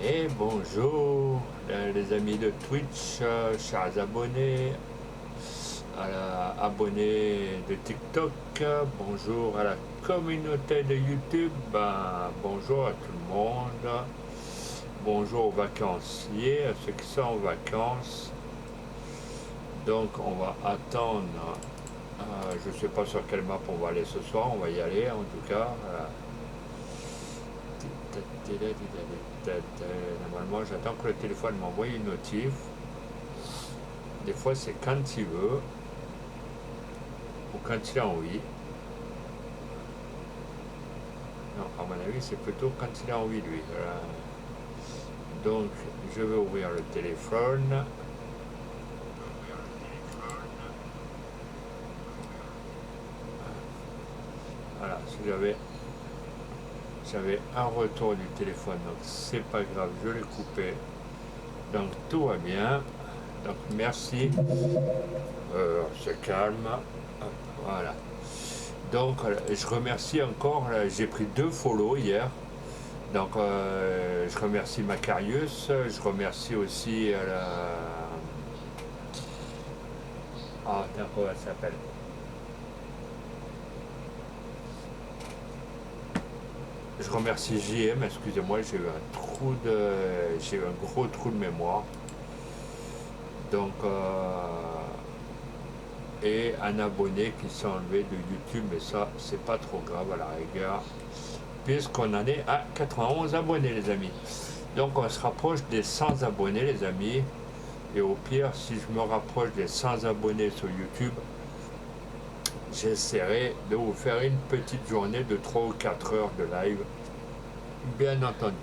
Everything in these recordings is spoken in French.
Et bonjour les amis de Twitch, chers abonnés, abonnés de TikTok, bonjour à la communauté de YouTube, bonjour à tout le monde, bonjour aux vacanciers, à ceux qui sont en vacances. Donc on va attendre, je ne sais pas sur quelle map on va aller ce soir, on va y aller en tout cas. Normalement, j'attends que le téléphone m'envoie une notif. Des fois, c'est quand il veut ou quand il a envie. Non, à mon avis, c'est plutôt quand il a envie, lui. Voilà. Donc, je vais ouvrir le téléphone. Voilà, si j'avais un retour du téléphone, donc c'est pas grave, je l'ai coupé. Donc, tout va bien. Donc, merci. C'est calme. Hop, voilà. Donc, je remercie encore, j'ai pris 2 follow hier. Donc, je remercie Macarius, je remercie aussi ah, comment elle s'appelle? Je remercie JM, excusez-moi, j'ai eu un gros trou de mémoire. Donc, et un abonné qui s'est enlevé de YouTube, mais ça, c'est pas trop grave à la rigueur, puisqu'on en est à 91 abonnés, les amis. Donc, on se rapproche des 100 abonnés, les amis. Et au pire, si je me rapproche des 100 abonnés sur YouTube, j'essaierai de vous faire une petite journée de 3 ou 4 heures de live, bien entendu.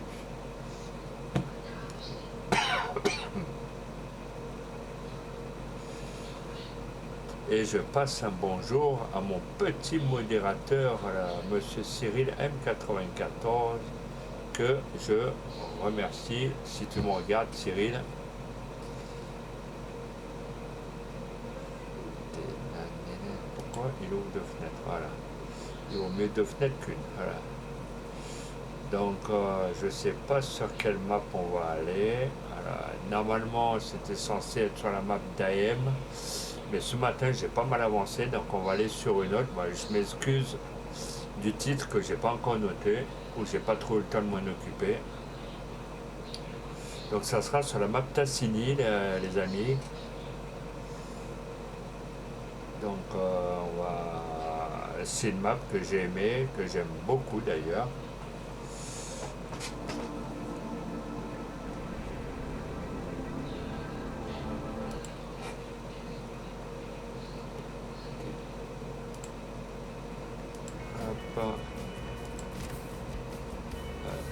Et je passe un bonjour à mon petit modérateur, monsieur Cyril M94, que je remercie. Si tu me regardes, Cyril. Pourquoi il ouvre 2 fenêtres? Voilà. Il ouvre mieux 2 fenêtres qu'une. Voilà. Donc, je ne sais pas sur quelle map on va aller. Voilà. Normalement, c'était censé être sur la map d'AM. Mais ce matin, j'ai pas mal avancé, donc on va aller sur une autre. Moi, je m'excuse du titre que j'ai pas encore noté, ou j'ai pas trop le temps de m'en occuper. Donc ça sera sur la map Tassini, les amis. Donc c'est une map que j'ai aimée, que j'aime beaucoup d'ailleurs.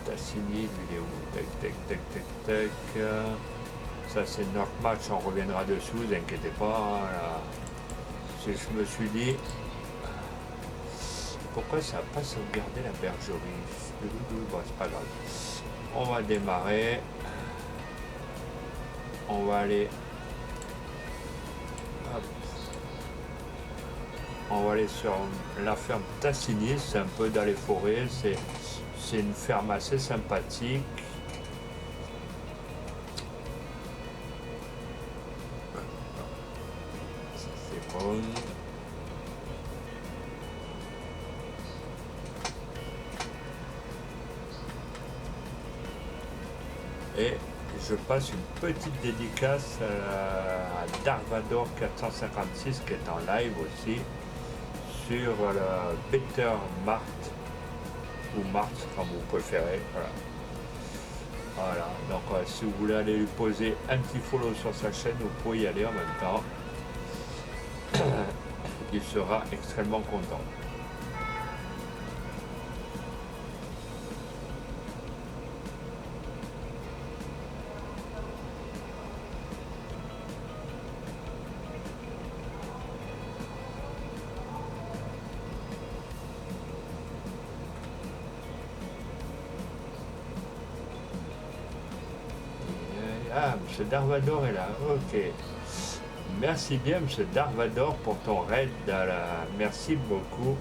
Tassini, lui il est où? Tac, tac, tac, tac, tac. Ça c'est notre match, on reviendra dessus, vous inquiétez pas. Là. Je me suis dit, pourquoi ça n'a pas sauvegardé la bergerie? Bon, c'est pas grave. On va démarrer. On va aller. Hop. On va aller sur la ferme Tassini, c'est un peu dans les forêts, c'est une ferme assez sympathique. Ça c'est bon. Et je passe une petite dédicace à Darvador 456 qui est en live aussi sur la Better Mart ou Mart comme vous préférez. Voilà. Donc si vous voulez aller lui poser un petit follow sur sa chaîne, vous pouvez y aller en même temps. Il sera extrêmement content. Ah, M. Darvador est là, ok. Merci bien, M. Darvador, pour ton raid. Merci beaucoup.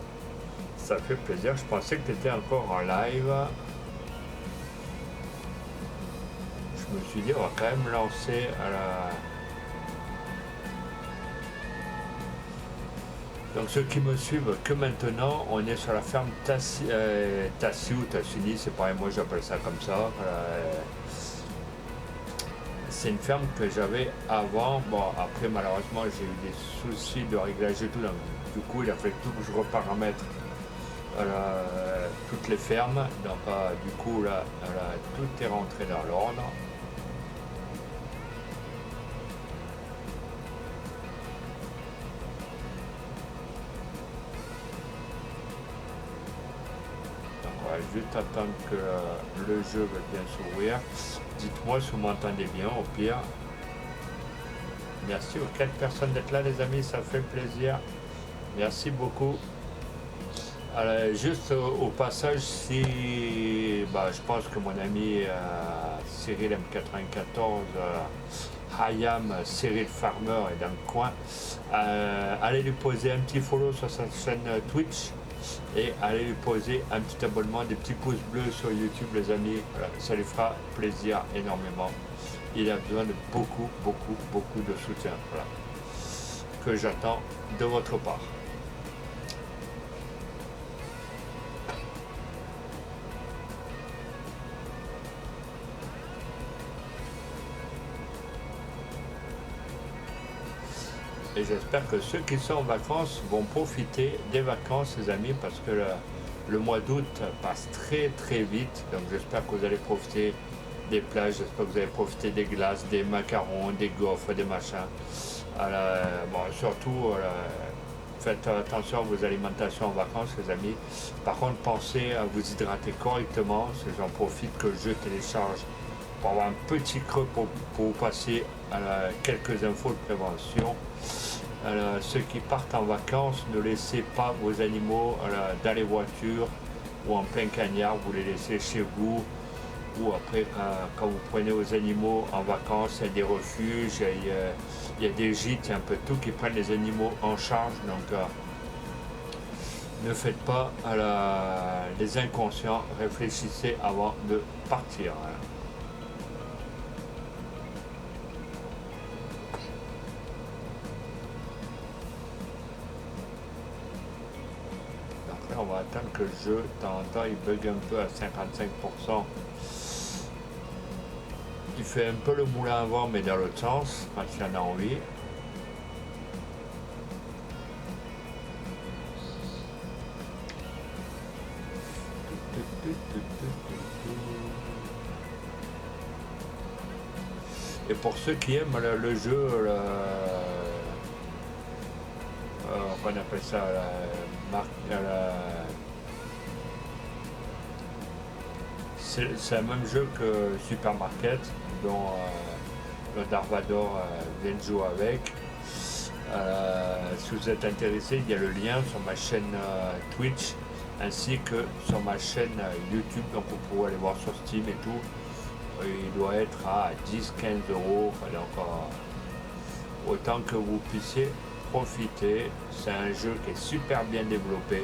Ça fait plaisir. Je pensais que tu étais encore en live. je me suis dit, on va quand même lancer à la... Donc ceux qui me suivent que maintenant, on est sur la ferme Tassi ou Tassini, c'est pareil, moi j'appelle ça comme ça. C'est une ferme que j'avais avant. Bon, après malheureusement j'ai eu des soucis de réglage et tout, donc du coup il a fallu tout que je reparamètre toutes les fermes. Donc du coup là, tout est rentré dans l'ordre. On va juste attendre que le jeu va bien s'ouvrir. Dites-moi si vous m'entendez bien, au pire. Merci aux 4 personnes d'être là, les amis, ça fait plaisir. Merci beaucoup. Alors, juste au passage, si je pense que mon ami Cyril M94, Hayam, Cyril Farmer est dans le coin, allez lui poser un petit follow sur sa chaîne Twitch. Et allez lui poser un petit abonnement, des petits pouces bleus sur YouTube, les amis. Voilà, ça lui fera plaisir énormément. Il a besoin de beaucoup de soutien. Voilà, que j'attends de votre part. Et j'espère que ceux qui sont en vacances vont profiter des vacances, les amis, parce que le mois d'août passe très vite. Donc j'espère que vous allez profiter des plages, j'espère que vous allez profiter des glaces, des macarons, des gaufres, des machins. Surtout, faites attention à vos alimentations en vacances, les amis. Par contre, pensez à vous hydrater correctement. J'en profite que je télécharge pour avoir un petit creux pour vous passer quelques infos de prévention. Ceux qui partent en vacances, ne laissez pas vos animaux dans les voitures ou en plein cagnard, vous les laissez chez vous. Ou après, quand vous prenez vos animaux en vacances, il y a des refuges, il y a des gîtes, il y a un peu tout qui prennent les animaux en charge. Donc ne faites pas les inconscients, réfléchissez avant de partir. On va attendre que le jeu, de temps en temps, il bug un peu à 55%. Il fait un peu le moulin à vent, mais dans l'autre sens, quand il en a envie. Et pour ceux qui aiment le jeu, on appelle ça c'est le même jeu que Supermarket, dont le Darvador vient de jouer avec. Si vous êtes intéressé, il y a le lien sur ma chaîne Twitch ainsi que sur ma chaîne YouTube, donc vous pouvez aller voir sur Steam et tout. Il doit être à 10-15 euros, donc autant que vous puissiez profiter. C'est un jeu qui est super bien développé,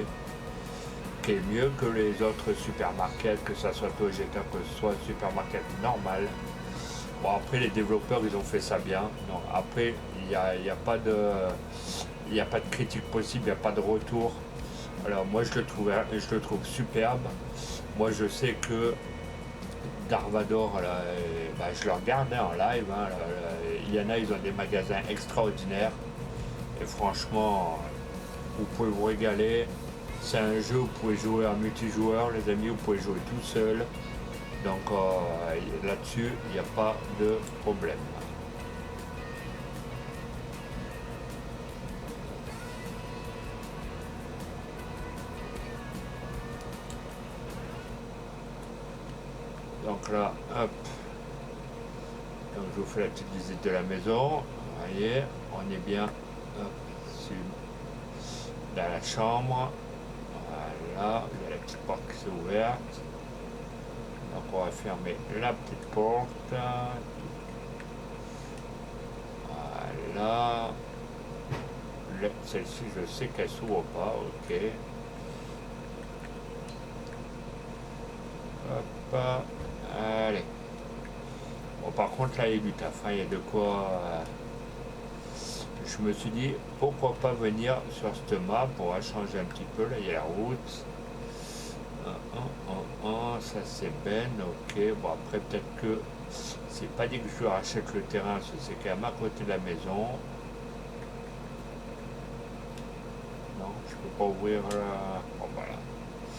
qui est mieux que les autres supermarkets, que ce soit Toyota, que ce soit supermarket normal. Bon, après les développeurs ils ont fait ça bien. Non, après il n'y a pas de critique possible, il n'y a pas de retour. Alors moi je le trouve superbe. Moi je sais que Darvador, je le regarde en live. Il y en a, ils ont des magasins extraordinaires. Et franchement, vous pouvez vous régaler. C'est un jeu où vous pouvez jouer en multijoueur, les amis, vous pouvez jouer tout seul. Donc là-dessus, il n'y a pas de problème. Donc là, hop. Donc je vous fais la petite visite de la maison. Vous voyez, on est bien dans la chambre. Voilà, il y a la petite porte qui s'est ouverte. Donc on va fermer la petite porte. Voilà. Celle-ci, je sais qu'elle s'ouvre pas, ok. Hop. Allez. Bon, contre là il y a du taf, hein, il y a de quoi. Je me suis dit pourquoi pas venir sur cette map, on va changer un petit peu, là il y a la route. Ça c'est Ben, ok, bon après peut-être que c'est pas dit que je rachète le terrain, c'est quand même à côté de la maison. Non, je peux pas ouvrir là. Bon voilà.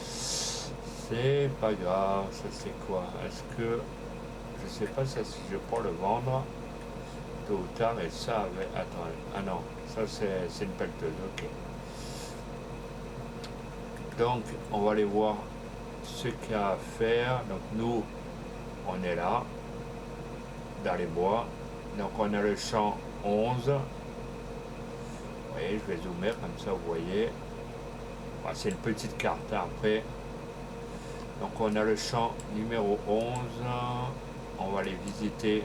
C'est pas grave, ça c'est quoi? Est-ce que. Je sais pas ça si je peux le vendre tôt ou tard et ça avec. Attends, ah non, ça c'est une pelleteuse, ok. Donc on va aller voir ce qu'il y a à faire. Donc nous on est là, dans les bois. Donc on a le champ 11. Vous voyez, je vais zoomer comme ça vous voyez. Bon, c'est une petite carte hein, après. Donc on a le champ numéro 11. On va aller visiter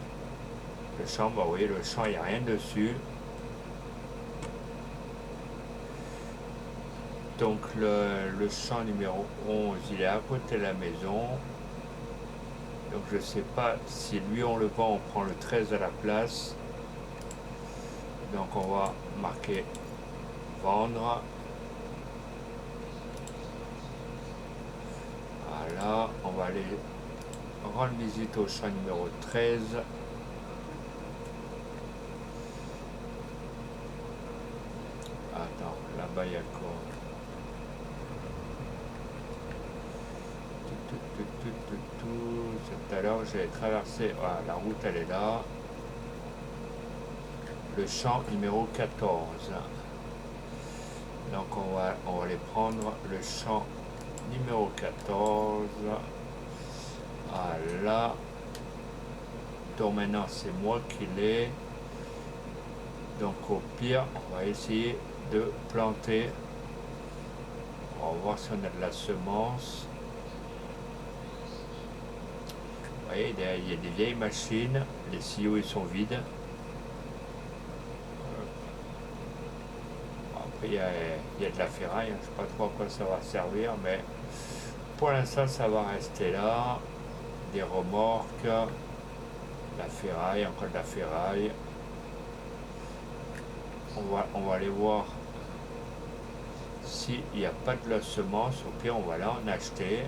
le champ. Bah, vous voyez le champ il n'y a rien dessus. Donc le champ numéro 11 il est à côté de la maison. Donc je sais pas si lui on le vend, on prend le 13 à la place. Donc on va marquer vendre. Voilà, on va aller rendre visite au champ numéro 13. Attends, là-bas il y a quoi? Tout à l'heure j'ai traversé, voilà, la route elle est là. Le champ numéro 14. Donc on va aller prendre le champ numéro 14. Voilà. Donc maintenant c'est moi qui l'ai. Donc au pire on va essayer de planter. On va voir si on a de la semence. Vous voyez, il y a des vieilles machines, les silos ils sont vides. Après il y a de la ferraille, je ne sais pas trop à quoi ça va servir, mais pour l'instant ça va rester là. Des remorques, la ferraille, encore de la ferraille. On va aller voir s'il n'y a pas de la semence, au pire on va là en acheter.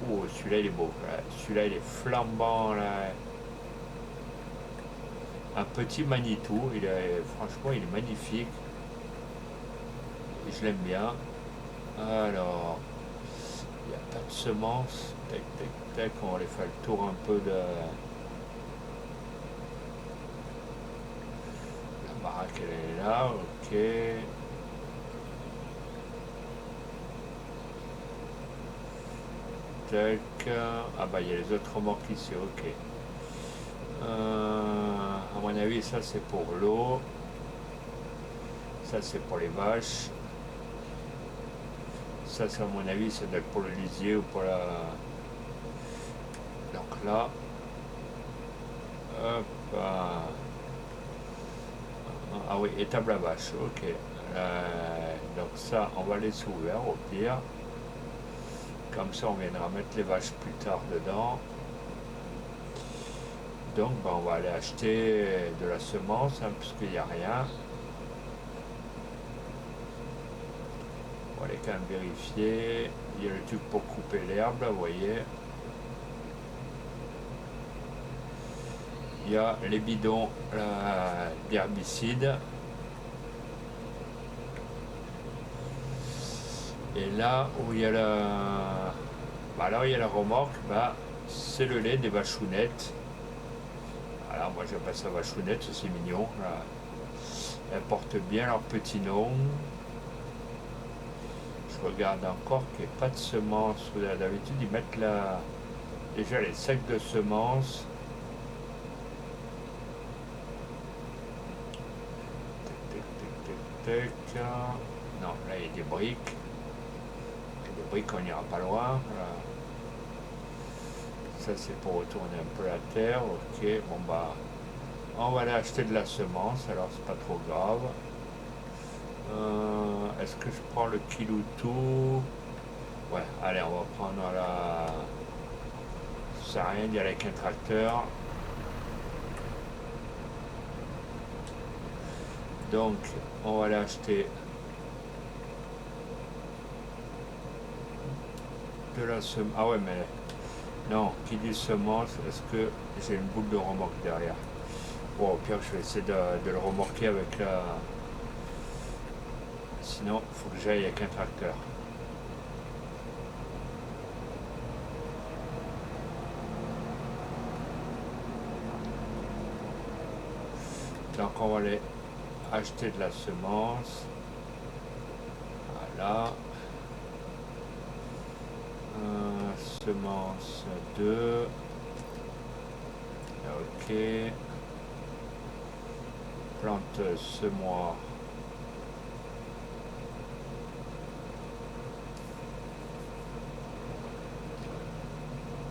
Oh, celui-là il est beau, celui-là il est flambant là. Un petit Manitou, franchement il est magnifique. Je l'aime bien. Alors, il n'y a pas de semences. Tac, tac, tac, on va aller faire le tour un peu de la baraque, elle est là, ok. Tac, ah bah il y a les autres remorques ici, ok. À mon avis, ça c'est pour l'eau. Ça c'est pour les vaches. Ça, c'est à mon avis, ça doit être pour le lisier ou pour la. Donc là, hop, ah oui, étable à vache, ok. Donc ça, on va laisser ouvert au pire. Comme ça, on viendra mettre les vaches plus tard dedans. Donc, on va aller acheter de la semence, hein, puisqu'il n'y a rien. On va aller quand même vérifier. Il y a le truc pour couper l'herbe, vous voyez. Il y a les bidons d'herbicide. Et là où il y a là où il y a la remorque, c'est le lait des vachounettes. Alors moi j'appelle ça vachounette, c'est mignon. Là. Elles portent bien leur petit nom. Je regarde encore qu'il n'y a pas de semences. D'habitude ils mettent déjà les sacs de semences. Tac, tac, tac. Non, là il y a des briques. Des briques, on n'ira pas loin. Voilà. Ça c'est pour retourner un peu la terre. Ok, bon on va aller acheter de la semence, alors c'est pas trop grave. Est-ce que je prends le kilo tout? Ouais, allez, on va prendre sert à rien d'y aller avec un tracteur. Donc on va aller acheter de la semence. Ah ouais, mais non, qui dit semence, est-ce que j'ai une boule de remorque derrière? Bon, au pire, je vais essayer de le remorquer avec la. Sinon, il faut que j'aille avec un tracteur. Donc on va aller acheter de la semence. Voilà. Semence 2. Ok. Plante semoir.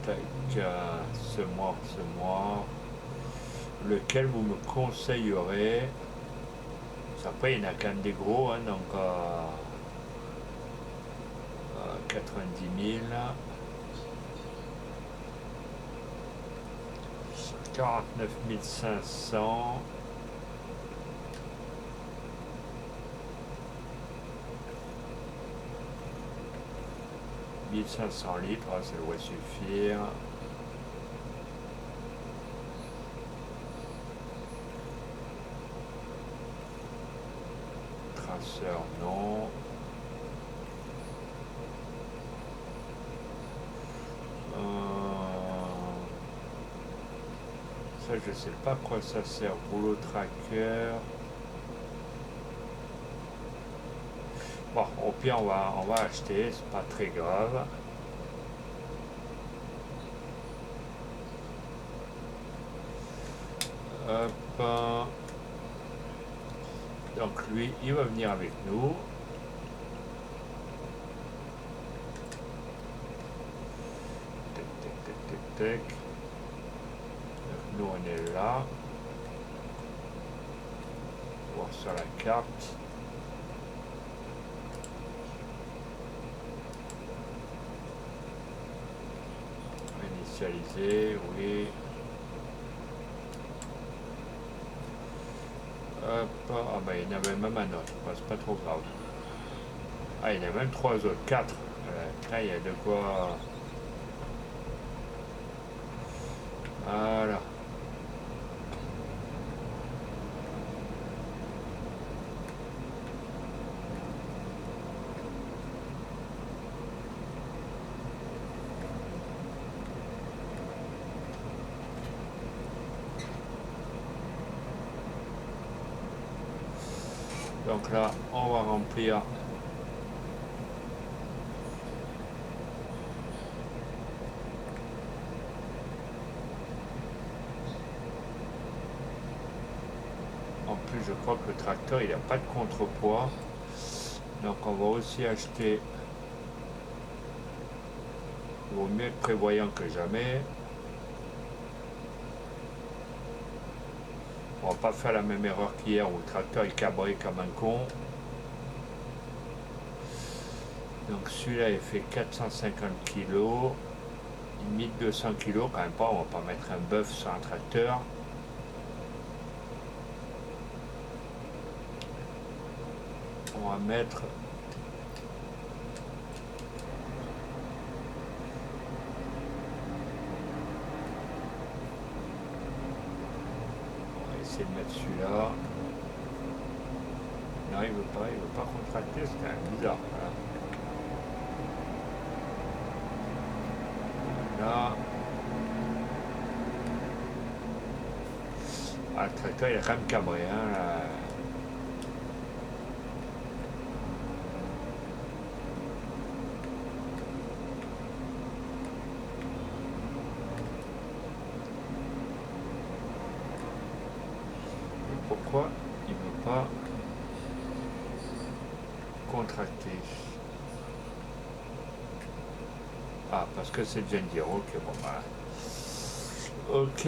Tac. Semoir. Lequel vous me conseillerez? Après, il y en a quand même des gros, hein, donc 90 000. 49 500. « 1500 litres, ça doit suffire. Traceur, non. Ça, je sais pas à quoi ça sert. Rouleau tracker. Bon, au pire, on va acheter, c'est pas très grave. Hop. Donc lui, il va venir avec nous. Tac, tac, tac, tac, tac. Donc nous, on est là. Voir sur la carte. Initialiser, oui. Hop, ah ben il y en avait même un autre, c'est pas trop grave. Ah, il y en a même 3 autres, 4. Là, il y a de quoi. Voilà. Donc là, on va remplir. En plus, je crois que le tracteur, il n'a pas de contrepoids. Donc on va aussi acheter. Il vaut mieux être prévoyant que jamais. On va pas faire la même erreur qu'hier où le tracteur est cabré comme un con. Donc celui-là il fait 450 kg. 1200 kg quand même pas, on va pas mettre un bœuf sur un tracteur. On va mettre de mettre celui-là. Non, il veut pas contracter, c'est quand même bizarre. Voilà. Ah, le tracteur il est quand même cabré, hein, là. Pourquoi il ne veut pas contracter? Ah, parce que c'est John Deere. Ok, bon, voilà. Ok.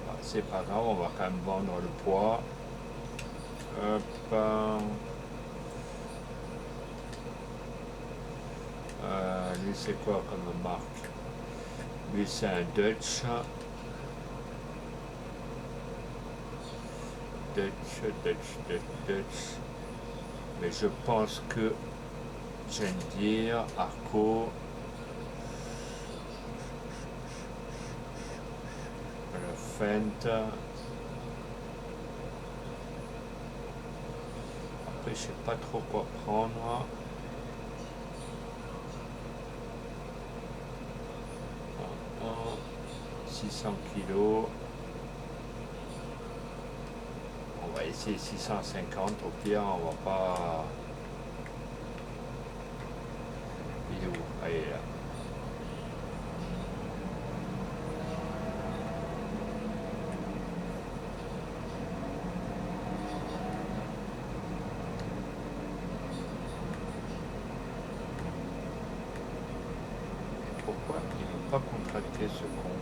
Ah, c'est pas grave, on va quand même vendre le poids. Hop. Lui, c'est quoi comme marque? Lui, c'est un Dutch. Dutch. Mais je pense que j'aime dire Arco. Le Fent. Après, je sais pas trop quoi prendre. 600 kilos. On va essayer 650. Au pire, on va pas. Il est où? Ah, il est là. Pourquoi il ne veut pas contracter ce con?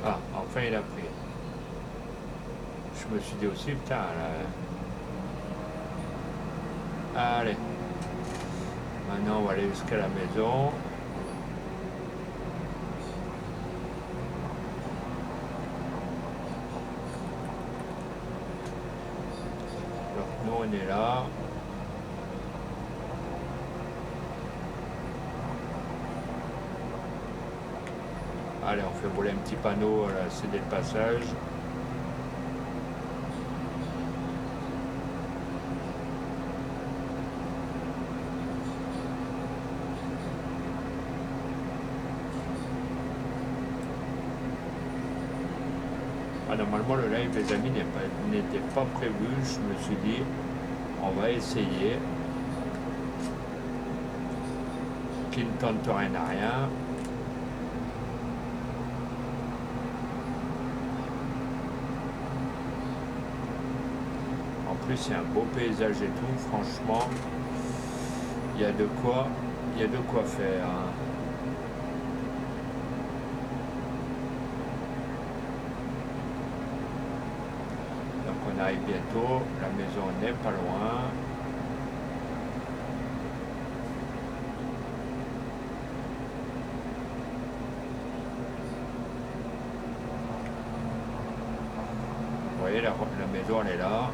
Ah, enfin il a pris. Je me suis dit aussi, putain, là. Allez. Maintenant, on va aller jusqu'à la maison. Donc, nous, on est là. Allez, on fait voler un petit panneau à la CD de passage. Ah, normalement, le live, les amis, n'était pas prévu. Je me suis dit, on va essayer. Qui ne tente rien à rien. En plus, il y a un beau paysage et tout. Franchement, il y a de quoi faire. Hein. On arrive bientôt, la maison n'est pas loin. Vous voyez, la maison elle est là.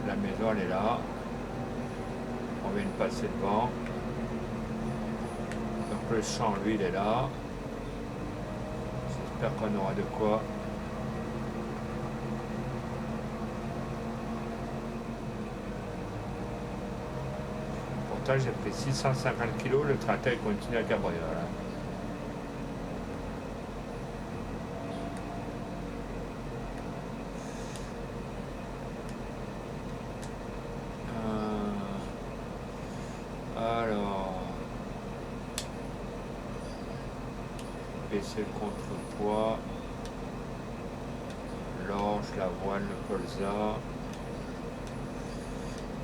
La maison elle est là. On vient de passer devant. Donc le champ lui il est là. J'espère qu'on aura de quoi. Pourtant j'ai pris 650 kilos, le tracteur il continue à cabrioler. Baisser le contrepoids, l'orge, l'avoine, le colza,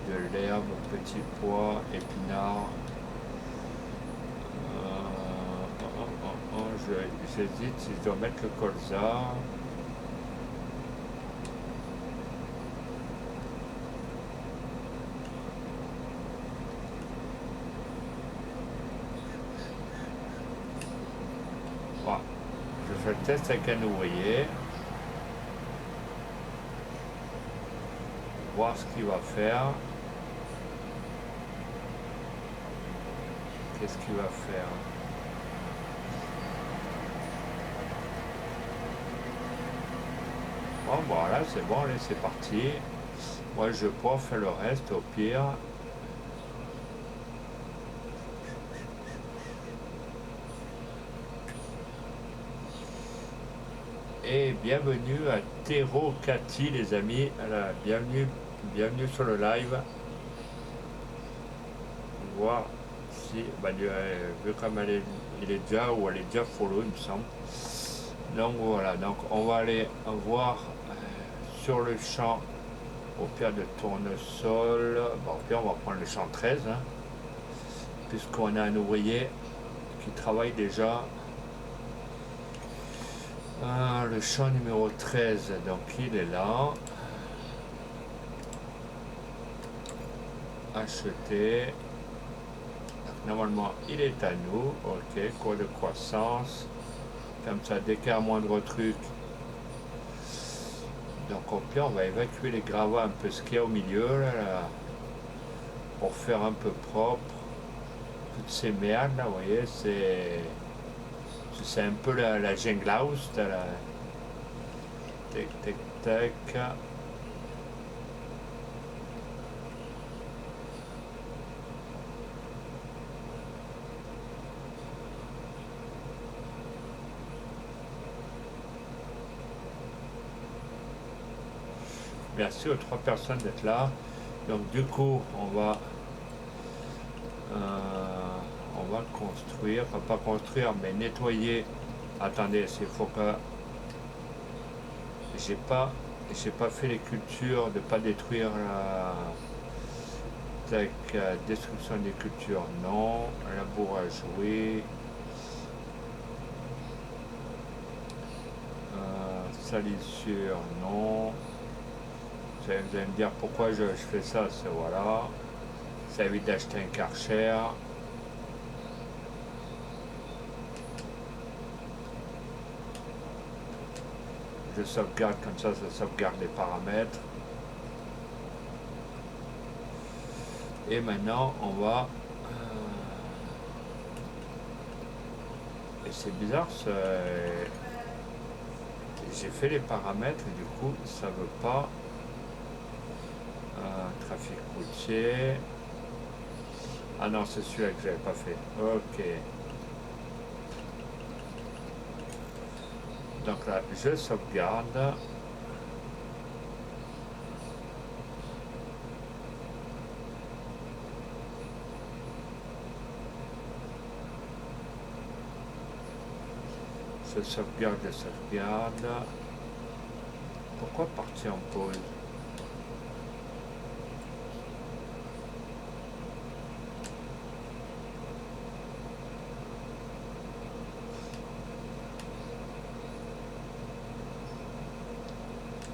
de l'herbe, petit pois, épinards. J'hésite si je dois mettre le colza. Je fais le test avec un ouvrier. Voir ce qu'il va faire. Qu'est-ce qu'il va faire? Bon, voilà, c'est bon, allez, c'est parti. Moi, je pourrais faire le reste au pire. Et bienvenue à Tero Cathy les amis, alors, bienvenue sur le live. Voir si, vu comme il est déjà ou elle est déjà follow il me semble. Donc voilà, donc on va aller voir sur le champ Au pire de tournesol, bon, au pire on va prendre le champ 13, hein, puisqu'on a un ouvrier qui travaille déjà. Ah, le champ numéro 13, donc il est là. Acheter. Donc, normalement il est à nous. Ok, cours de croissance. Comme ça, dès qu'il y a un moindre truc. Donc au pire on va évacuer les gravats un peu ce qu'il y a au milieu là, pour faire un peu propre. Toutes ces merdes là, vous voyez, c'est un peu la jungle house. Là. Tac, tac, tac. Merci aux 3 personnes d'être là. Donc du coup, on va construire, enfin pas construire, mais nettoyer. Attendez, il faut que j'ai pas fait les cultures, de pas détruire la tac, destruction des cultures, non. Labourage, oui. Salissure, non. Vous allez me dire pourquoi je fais ça, c'est voilà. Ça évite d'acheter un Karcher. Je sauvegarde comme ça sauvegarde les paramètres. Et maintenant, on va... et c'est bizarre, j'ai fait les paramètres et du coup, ça veut pas... trafic routier. Ah non, c'est celui-là que j'avais pas fait. Ok. Donc là, je sauvegarde. Je sauvegarde. Pourquoi partir en pause?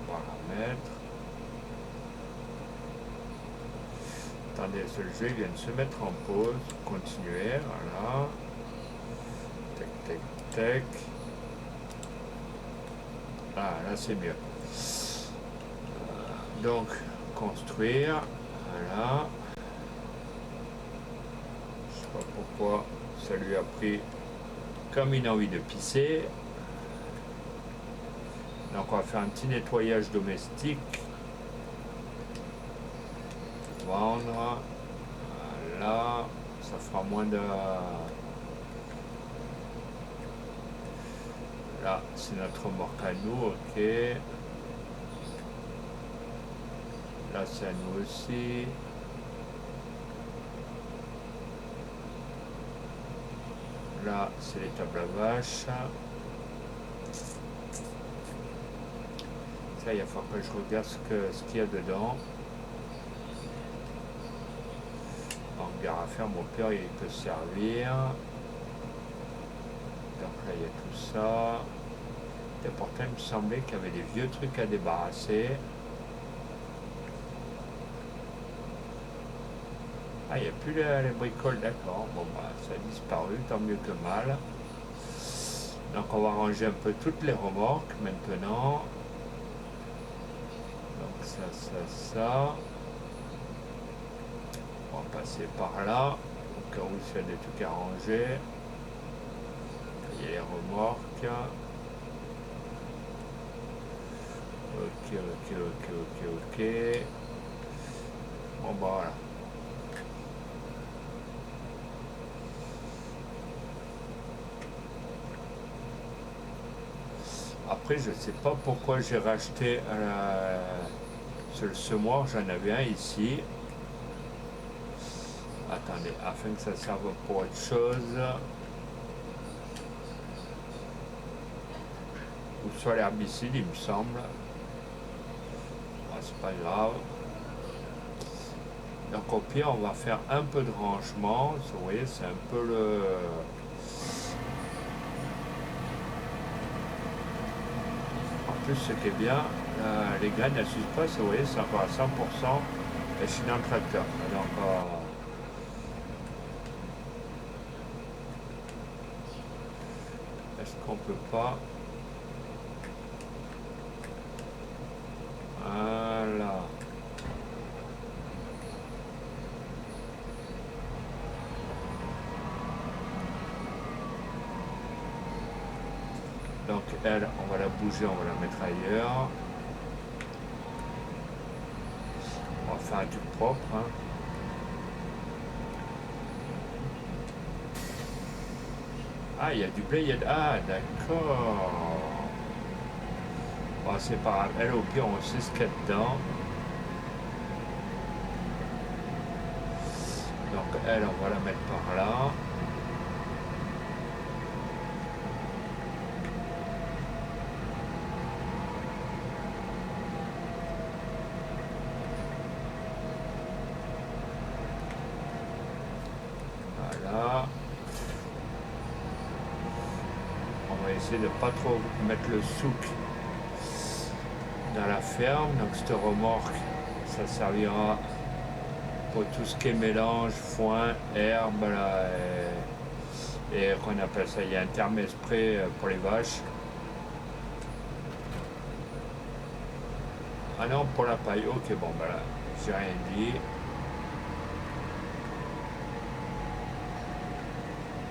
Paramètres. Attendez, ce jeu vient de se mettre en pause. Continuer, voilà. Tac, tac, tac. Ah, là c'est mieux. Donc, construire. Voilà. Je sais pas pourquoi ça lui a pris comme une envie de pisser. Donc on va faire un petit nettoyage domestique. Vendre. Voilà. Ça fera moins de... Là, c'est notre remorque à nous, ok. Là, c'est à nous aussi. Là, c'est les tables à vaches. Ça, il va falloir que je regarde ce qu'il y a dedans. Hangar à faire, mon père, il peut servir. Donc là, il y a tout ça. Et pourtant, il me semblait qu'il y avait des vieux trucs à débarrasser. Ah, il n'y a plus les bricoles, d'accord. Bon, bah, ça a disparu, tant mieux que mal. Donc, on va ranger un peu toutes les remorques maintenant. Donc, ça. On va passer par là, au cas où il y a des trucs à ranger. Il y a les remorques. Ok. Bon, bah voilà. Après, je ne sais pas pourquoi j'ai racheté ce semoir, j'en avais un ici. Attendez, afin que ça serve pour autre chose. Ou soit l'herbicide, il me semble. Ah, c'est pas grave. Donc au pire, on va faire un peu de rangement. Vous voyez, c'est un peu le... En plus, ce qui est bien, les graines, elles ne s'usent pas. Vous voyez, c'est encore à 100%. Et je suis dans le tracteur. Donc, est-ce qu'on peut pas... Voilà. Donc elle, on va la bouger, on va la mettre ailleurs. On va faire un truc propre. Hein. Ah, il y a du blé, il y a... Ah, d'accord. Bon, c'est pas grave. Elle, au pire, on sait ce qu'il y a dedans. Donc elle, on va la mettre par là. Voilà. On va essayer de pas trop mettre le souk dans la ferme. Donc cette remorque, ça servira pour tout ce qui est mélange, foin, herbe, là, et qu'on appelle ça, il y a un terme esprit pour les vaches. Ah non, pour la paille, ok, bon, ben là, j'ai rien dit.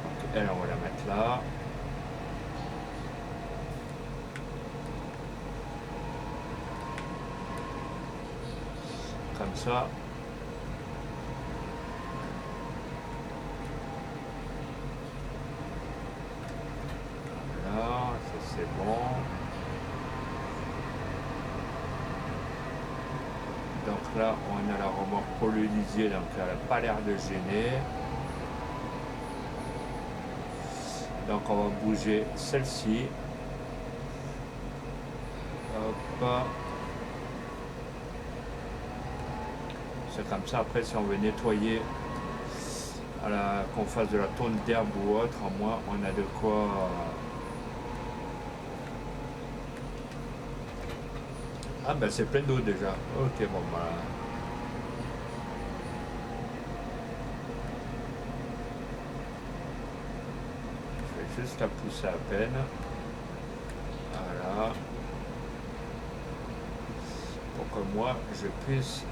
Donc, elle, on va la mettre là. Comme ça. Voilà, ça c'est bon. Donc là, on a la remorque pour le lisier, donc elle n'a pas l'air de gêner. Donc on va bouger celle-ci. Hop. C'est comme ça, après si on veut nettoyer, qu'on fasse de la tonte d'herbe ou autre, au moins on a de quoi... Ah ben c'est plein d'eau déjà. Ok, bon bah... Je vais juste la pousser à peine. Voilà. Pour que moi je puisse...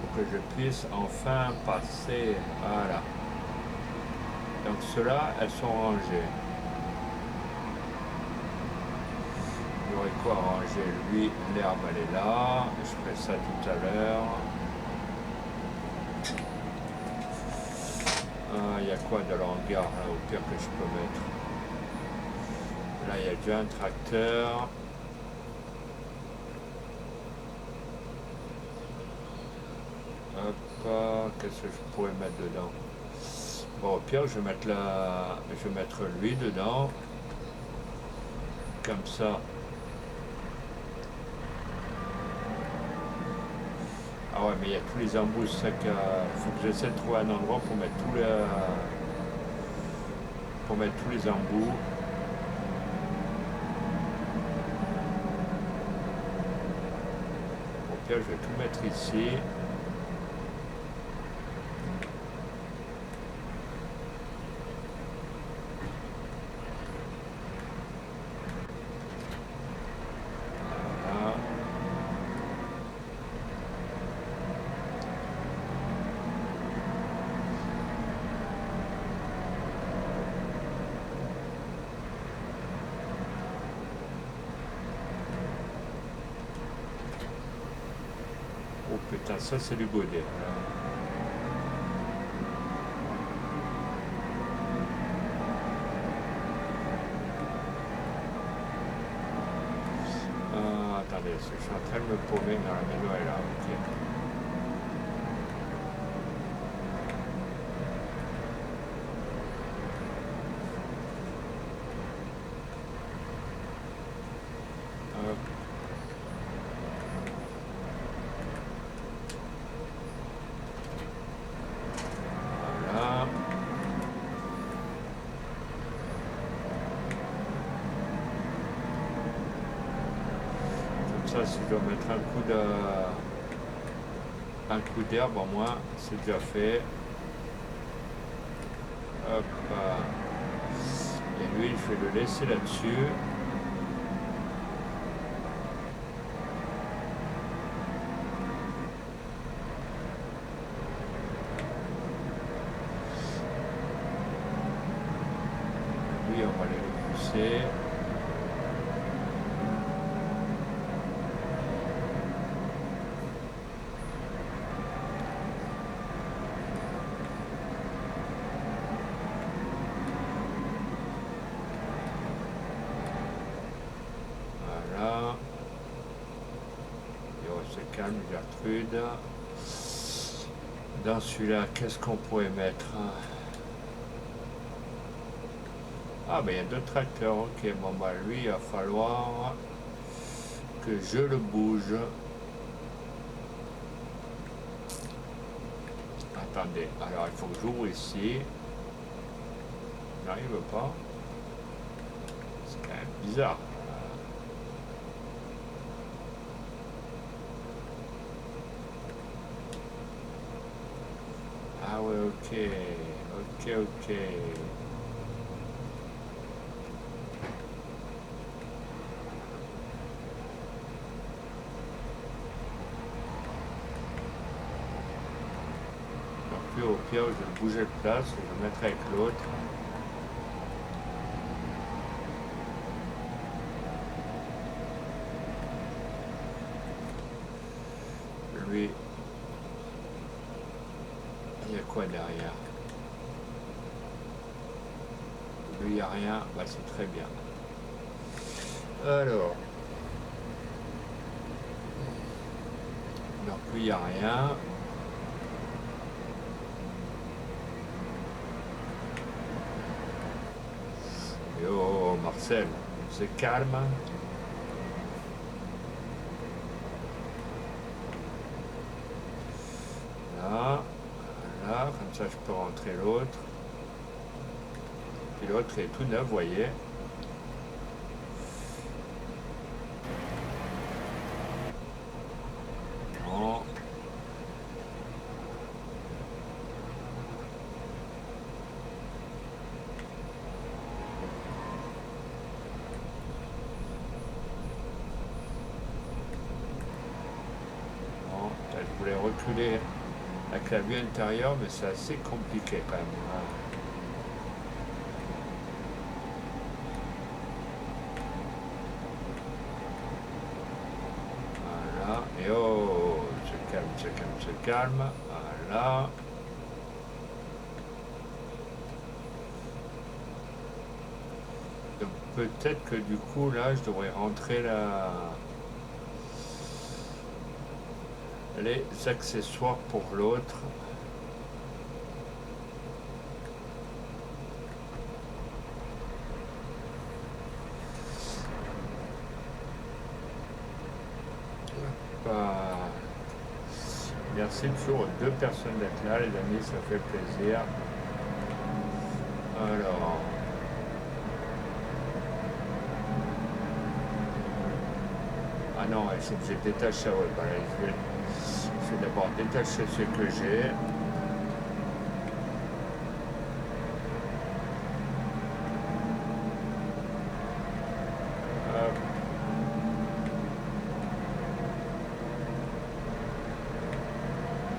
Pour que je puisse enfin passer. Voilà. Donc ceux-là, elles sont rangées. Il y aurait quoi à ranger? Lui, l'herbe, elle est là. Je ferai ça tout à l'heure. Il y a quoi de l'hangar là, au pire que je peux mettre? Là, il y a déjà un tracteur. Hop, qu'est-ce que je pourrais mettre dedans? Bon, au pire, je vais mettre lui dedans. Comme ça. Ah ouais, mais il y a tous les embouts, c'est ça qu'il faut que j'essaie de trouver un endroit pour mettre tous les embouts. Au pire, je vais tout mettre ici. Oh putain, ça c'est du godet. Attendez, je suis en train de me paumer dans la maison, elle est là, ok. ça, si je dois mettre un coup d'herbe en moins, c'est déjà fait. Hop. Et lui, je vais le laisser là-dessus. Lui, on va aller le pousser. Voilà. Et on se calme, Gertrude. Dans celui-là, qu'est-ce qu'on pourrait mettre? Ah, ben il y a deux tracteurs. Ok, bon, bah lui, il va falloir que je le bouge. Attendez, alors il faut que j'ouvre ici. Non, il veut pas. C'est quand même bizarre. Ah ouais, ok. Ok, ok. Donc lui, au pire, je vais bouger de place, je vais le mettre avec l'autre. Lui, il y a quoi derrière? Lui, il n'y a rien. Bah, c'est très bien. Alors. Donc lui, il n'y a rien. Et oh, Marcel, c'est calme. Là, là, comme ça je peux rentrer l'autre. Puis l'autre est tout neuf, vous voyez. Non. Non, je voulais reculer avec la vue intérieure, mais c'est assez compliqué quand même. Voilà, et oh, se calme, se calme, se calme. Voilà. Donc peut-être que du coup, là, je devrais rentrer les accessoires pour l'autre. Merci toujours aux deux personnes d'être là, les amis, ça fait plaisir. Alors. Ah non, il faut que je détache ça. Ouais, bah, je vais d'abord détacher ce que j'ai. Hop.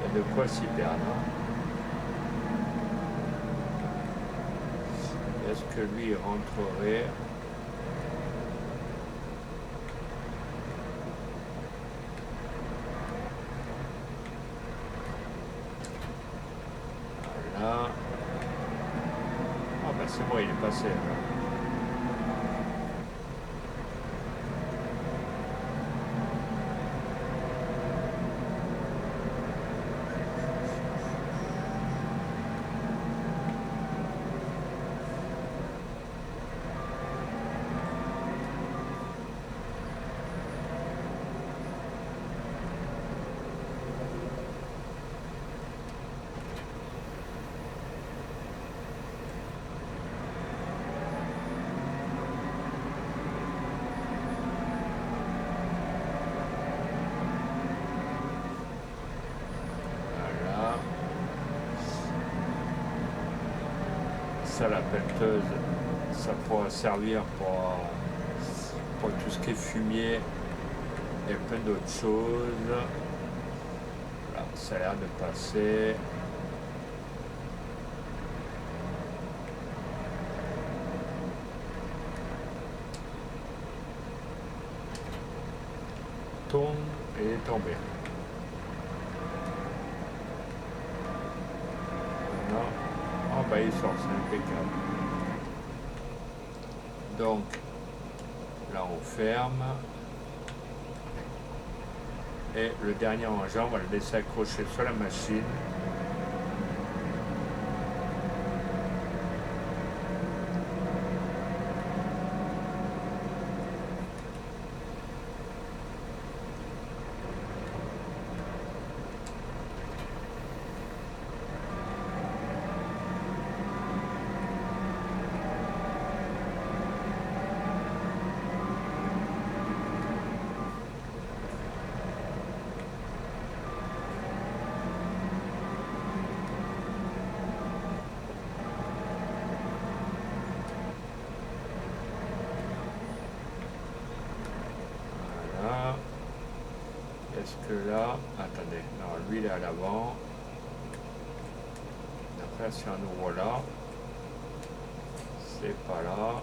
Il y a de quoi s'y perdre. Est-ce que lui rentrerait? Voilà. Ah bah c'est bon, il est passé. ça, la pelleteuse, ça pourra servir pour tout ce qui est fumier et plein d'autres choses. Voilà, ça a l'air de passer. Tourne et est tombé. Voilà. Ah bah il sort, c'est impeccable. Donc là on ferme. Et le dernier engin, on va le laisser accrocher sur la machine. Voilà. Est-ce que là... Attendez, non, lui il est à l'avant. Donc là, si on ouvre là, c'est pas là.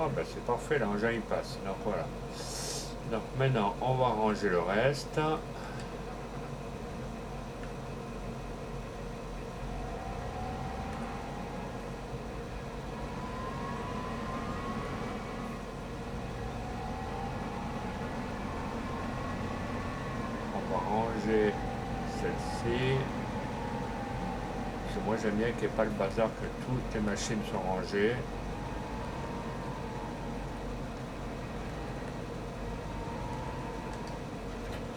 Ah ben c'est parfait, l'engin il passe. Donc voilà. Donc maintenant, on va ranger le reste. On va ranger celle-ci. Parce que moi j'aime bien qu'il n'y ait pas le bazar, que toutes les machines sont rangées.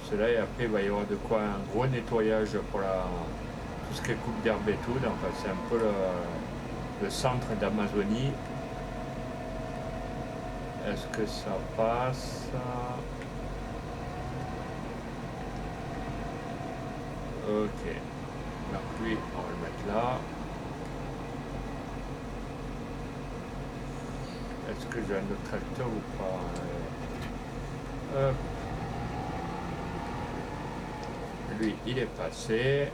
Cela et après il va y avoir de quoi un gros nettoyage pour tout ce qui est coupe d'herbe et tout. Donc c'est un peu le centre d'Amazonie. Est-ce que ça passe? Ok. Donc lui, on va le mettre là. Est-ce que j'ai un autre tracteur ou pas? Hop. Lui, il est passé.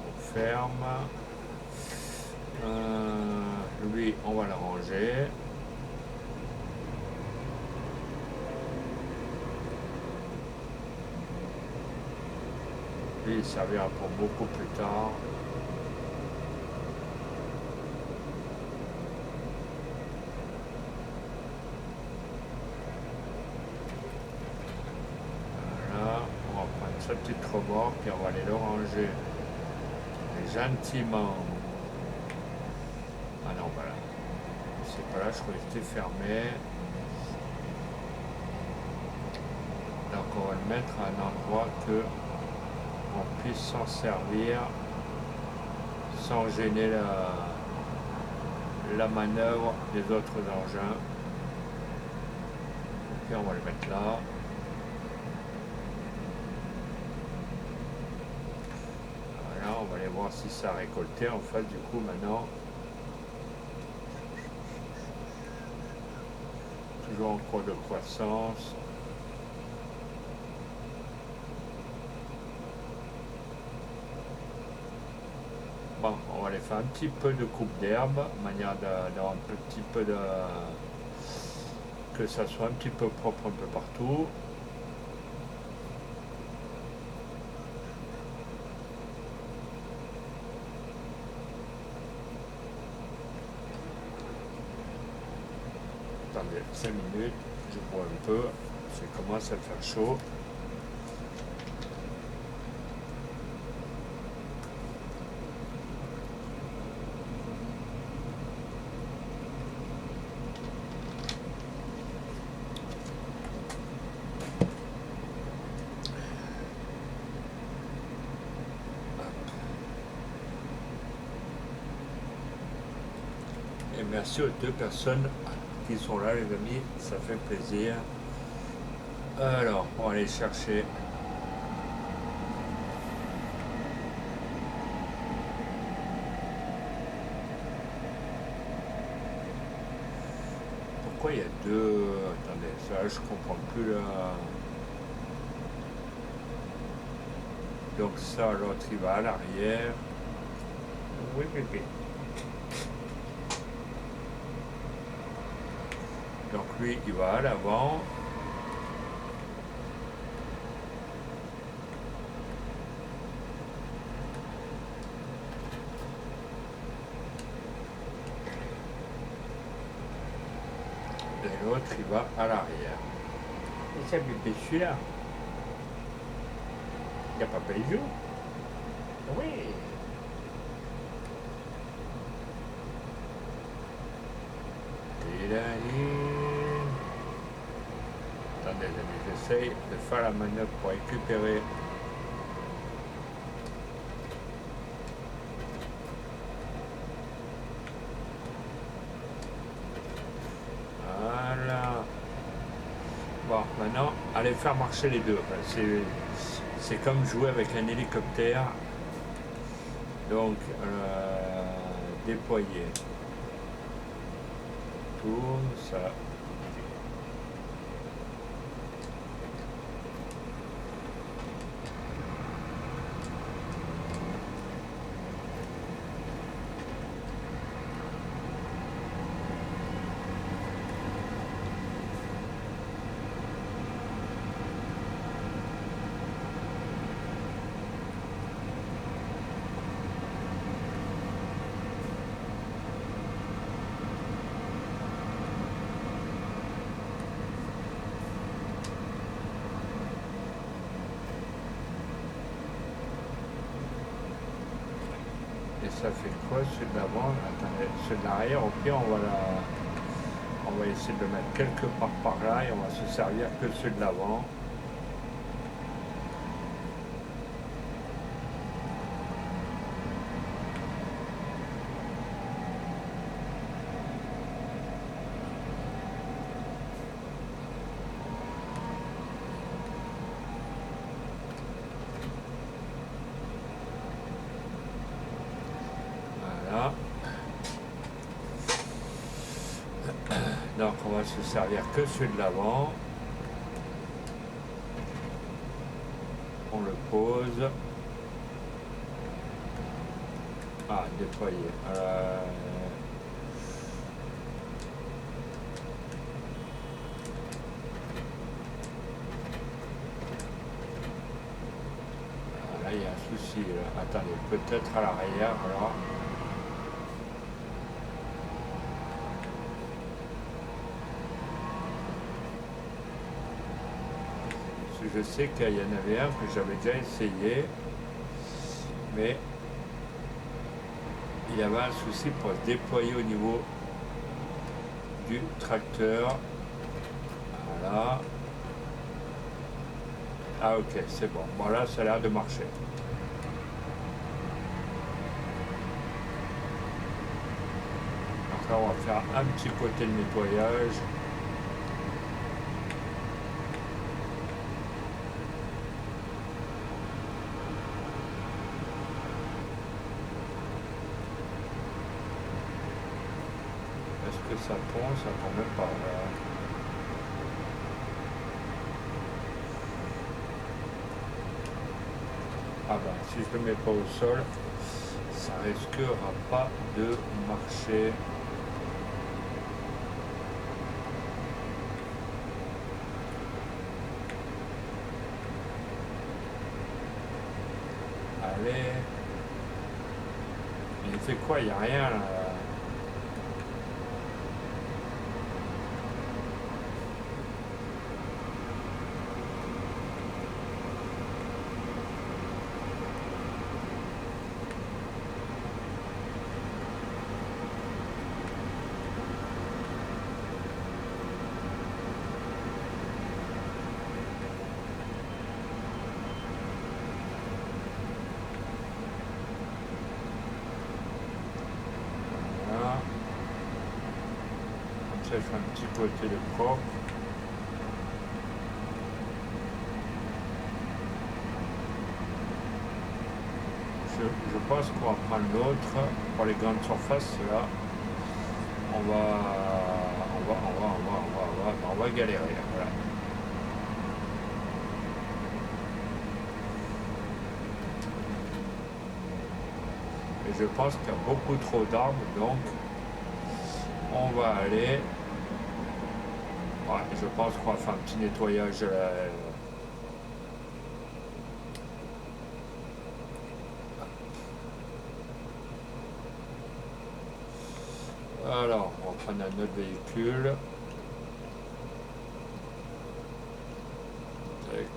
On ferme. Lui, on va le ranger. Lui, il servira pour beaucoup plus tard. Voilà, on va prendre sa petite remorque et on va aller le ranger gentiment. Ah non, voilà. C'est pas là, je croyais que c'était fermé. Donc on va le mettre à un endroit que on puisse s'en servir sans gêner la manœuvre des autres engins. Et on va le mettre là. Voilà, on va aller voir si ça a récolté en face du coup maintenant. Toujours en cours de croissance. Bon, on va aller faire un petit peu de coupe d'herbe, manière d'avoir un petit peu de... que ça soit un petit peu propre un peu partout. Attendez 5 minutes, je bois un peu, ça commence à faire chaud. Et merci aux 2 personnes qui sont là les amis, ça fait plaisir. Alors, on va aller chercher Ça, je comprends plus la... Donc ça, l'autre, il va à l'arrière. Oui, bébé. Donc lui, il va à l'avant. Et l'autre, il va à l'arrière. Et ça, bébé, celui-là. Il n'y a pas Belgium. Oui. Attendez, j'essaye de faire la manœuvre pour récupérer. Voilà. Bon, maintenant, allez faire marcher les deux. C'est comme jouer avec un hélicoptère. Donc, déployer. Tourne, ça. Et ça fait quoi, ceux de l'avant? Attendez, ceux de l'arrière, au pire, on va essayer de le mettre quelque part par là et on va se servir que ceux de l'avant. Voilà. Donc on va se servir que ceux de l'avant. On le pose. Ah, déployer. Là, il y a un souci. Là. Attendez, peut-être à l'arrière. Alors. Je sais qu'il y en avait un que j'avais déjà essayé, mais il y avait un souci pour se déployer au niveau du tracteur. Voilà. Ah ok, c'est bon. Bon là, ça a l'air de marcher. Donc là, on va faire un petit côté de nettoyage. Ça tombe même pas. Ah ben, si je le mets pas au sol, ça risquera pas de marcher. Allez. Il fait quoi? Il n'y a rien là. Je fais un petit côté de propre. Je pense qu'on va prendre l'autre pour les grandes surfaces là. On va mais on va galérer. Voilà. Et je pense qu'il y a beaucoup trop d'arbres, donc on va aller. Ouais, je pense qu'on va faire un petit nettoyage. Alors, on va prendre un autre véhicule. Tac.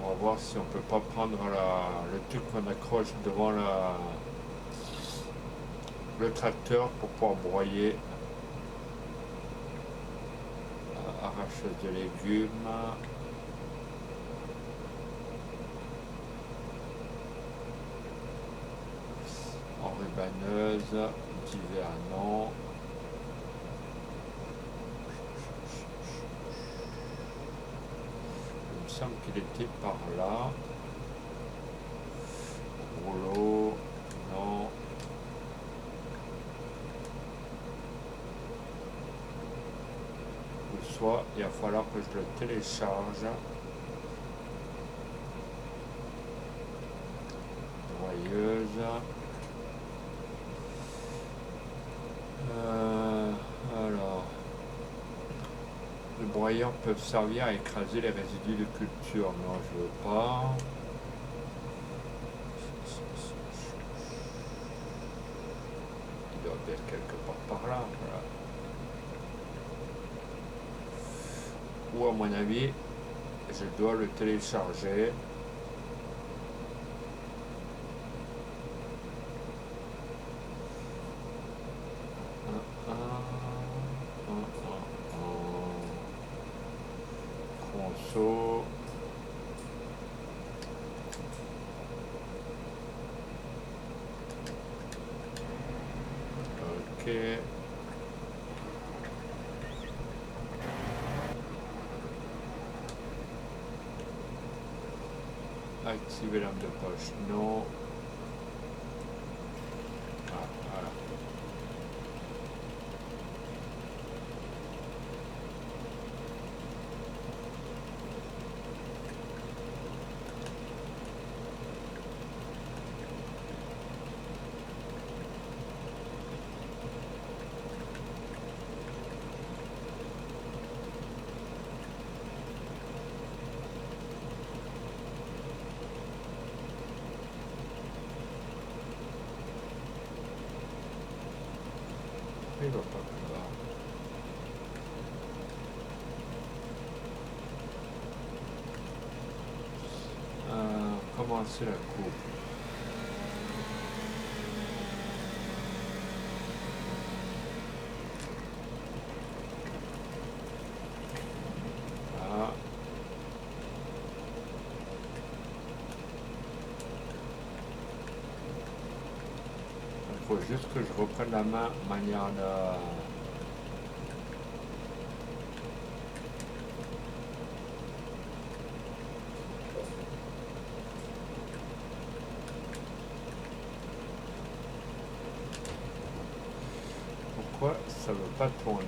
On va voir si on peut pas prendre le truc qu'on accroche devant le tracteur pour pouvoir broyer. Arracheuse de légumes. Enrubaneuse. Divers non. Il me semble qu'il était par là. Rouleau. Non. Ou soit il va falloir que je le télécharge. Broyeuse. Alors, les broyeurs peuvent servir à écraser les résidus de culture. Non, je veux pas. Il doit être quelque part par là. Voilà. Ou à mon avis, je dois le télécharger. Tronçon. Ok. Activer l'arme de poche, non. Ah, voilà. Il va pas plus bas. Commencer la coupe. Voilà. Il faut juste que je reprenne la main manière de... Pourquoi ça ne veut pas tourner?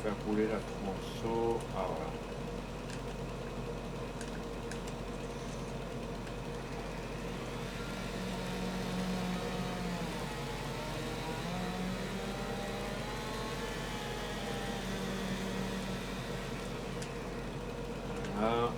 Faire rouler la tronçon. Ah voilà. Voilà.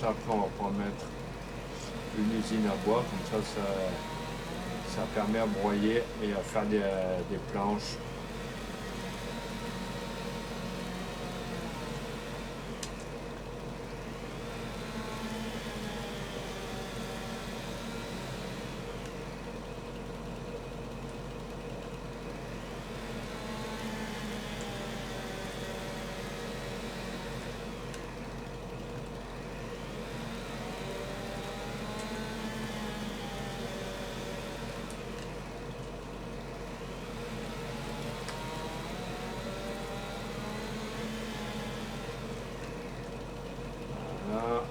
ça, après, on va pouvoir mettre une usine à bois, comme ça permet à broyer et à faire des planches. Voilà.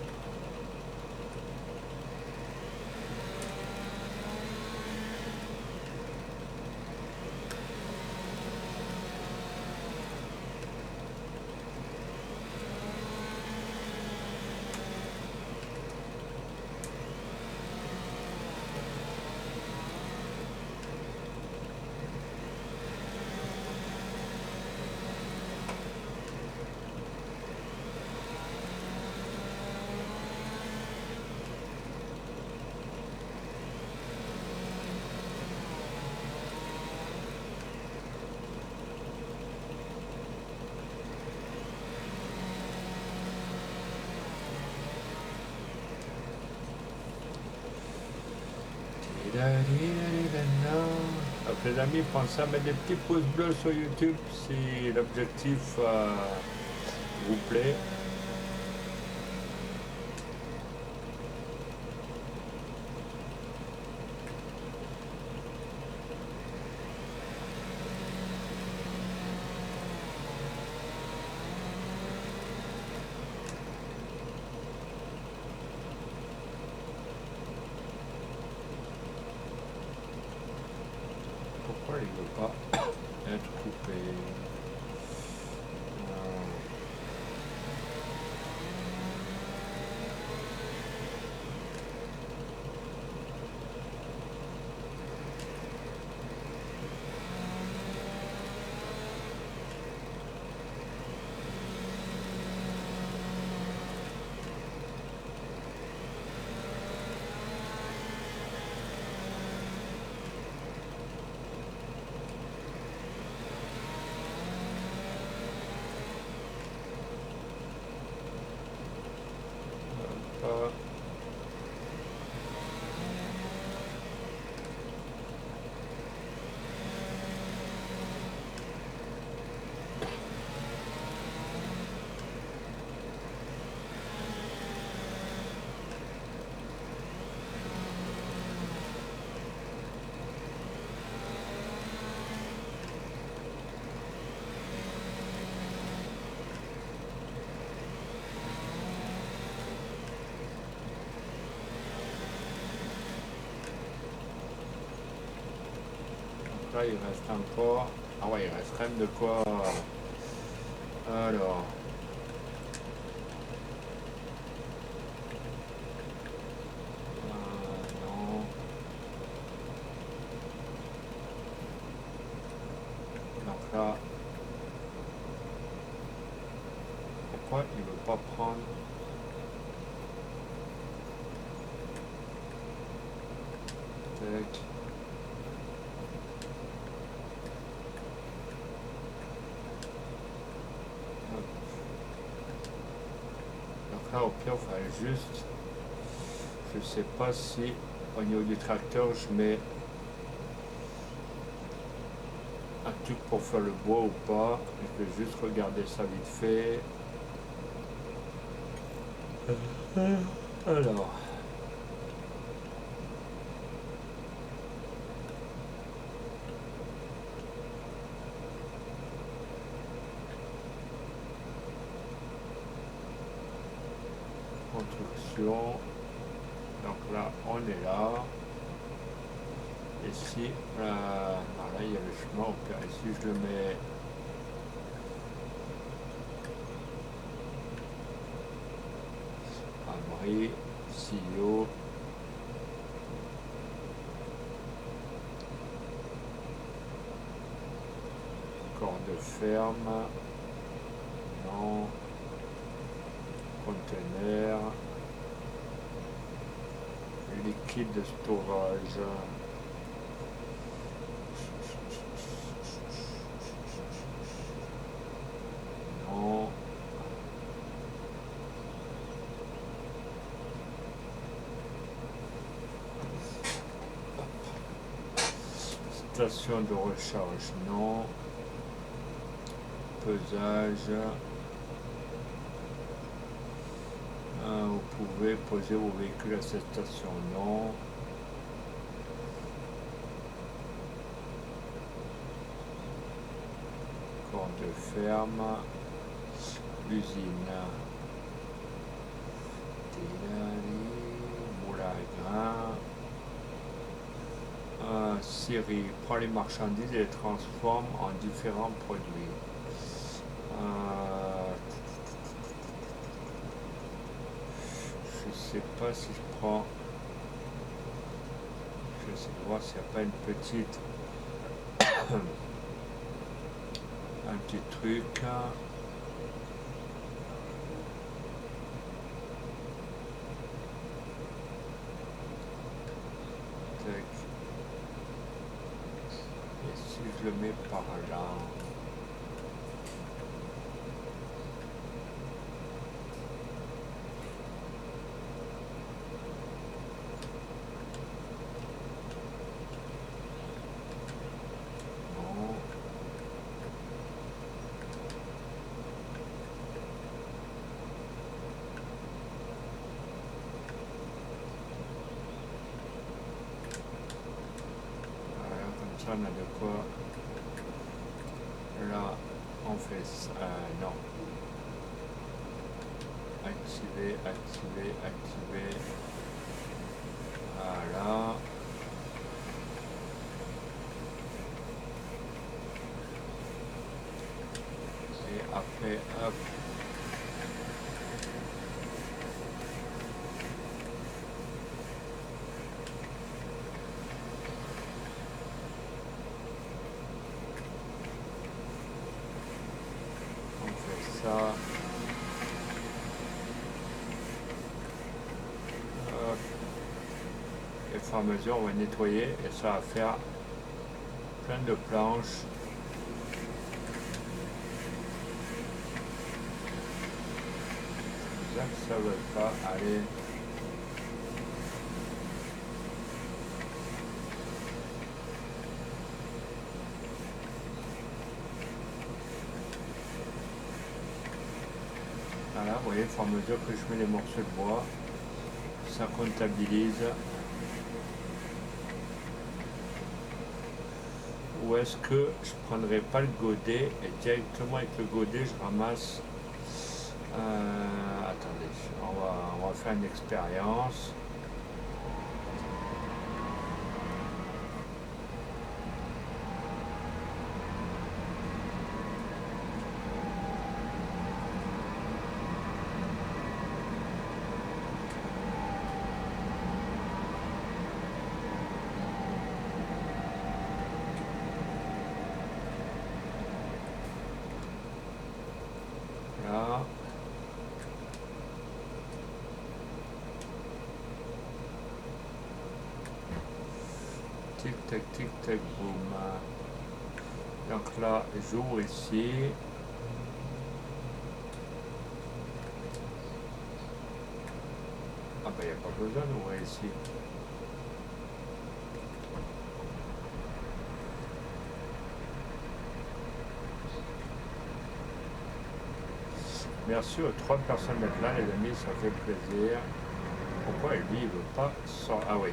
Donc les amis, pensez à mettre des petits pouces bleus sur YouTube si l'objectif vous plaît. Pourquoi il ne veut pas être coupé? Pas. Là, il reste encore. Ah ouais, il reste quand même de quoi. Alors. Non. Donc là. Pourquoi il ne veut pas prendre. Tac. Donc là, au pire, il faudrait juste. Je sais pas si au niveau du tracteur, je mets un truc pour faire le bois ou pas. Je vais juste regarder ça vite fait. Alors. Construction. Donc là, on est là. Ici, là, il y a le chemin au pire. Ici, je le mets. Abri, silo. Corps de ferme. Non. Conteneur. liquide storage. Non. Station de recharge, non. Pesage. Vous pouvez poser vos véhicules à cette station, non. Corps de ferme. Usine. Moulin à grains. Syrie prend les marchandises et les transforme en différents produits. Je sais pas si je prends. Je sais voir s'il n'y a pas une petite. Un petit truc. Tac. Et si je le mets par là. On a de quoi. Là, on fait ça. Non. Activer, activer, activer. Voilà. Et après, hop. Et au fur et à mesure, on va nettoyer et ça va faire plein de planches. C'est ça que ça veut pas aller. Voilà, vous voyez, au fur et à mesure que je mets les morceaux de bois, ça comptabilise. Ou est-ce que je ne prendrai pas le godet et directement avec le godet je ramasse. Attendez, on va faire une expérience. Là. Tic tac tic tac boum. Donc là, j'ouvre ici. Ah ben il n'y a pas besoin d'ouvrir ici. Merci aux 3 personnes d'être là, les amis, ça fait plaisir. Pourquoi lui, il ne veut pas sortir? Ah oui.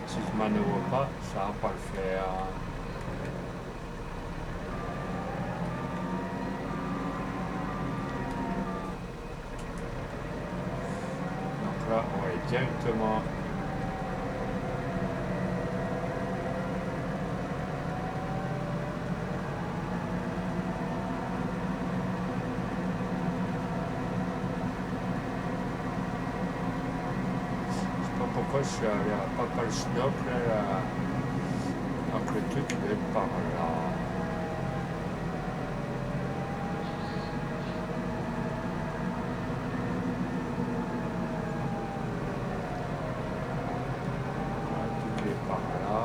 Si je ne manœuvre pas, ça ne va pas le faire. Donc là, on va aller directement. Pourquoi je suis allé à Papa le Schnock là, donc le truc il doit être par là. par là.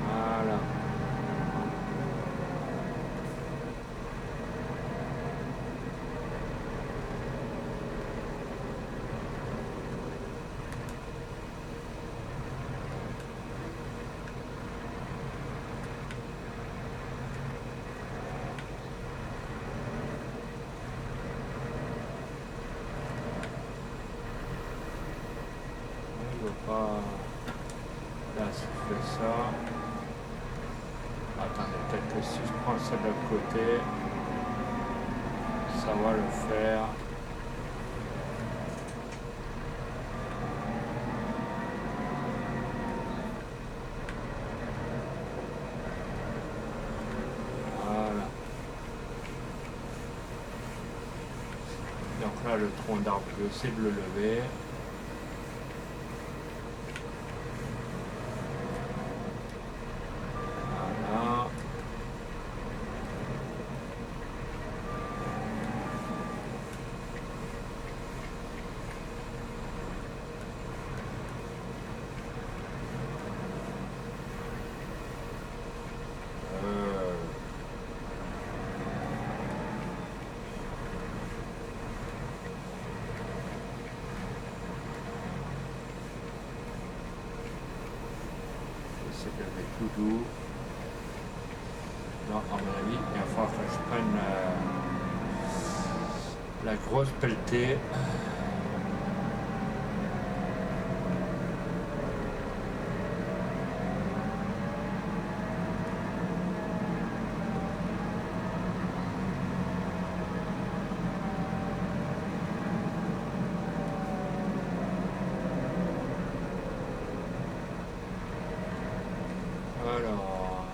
Voilà. Je veux pas. Là, si je fais ça. Attendez, peut-être que si je prends ça de l'autre côté, ça va le faire. Voilà. Donc là, le tronc d'arbre, je vais essayer de le lever. Voilà. J'essaie de le mettre tout doux. Non, à mon avis, il va falloir que je prenne la grosse pelletée. Alors,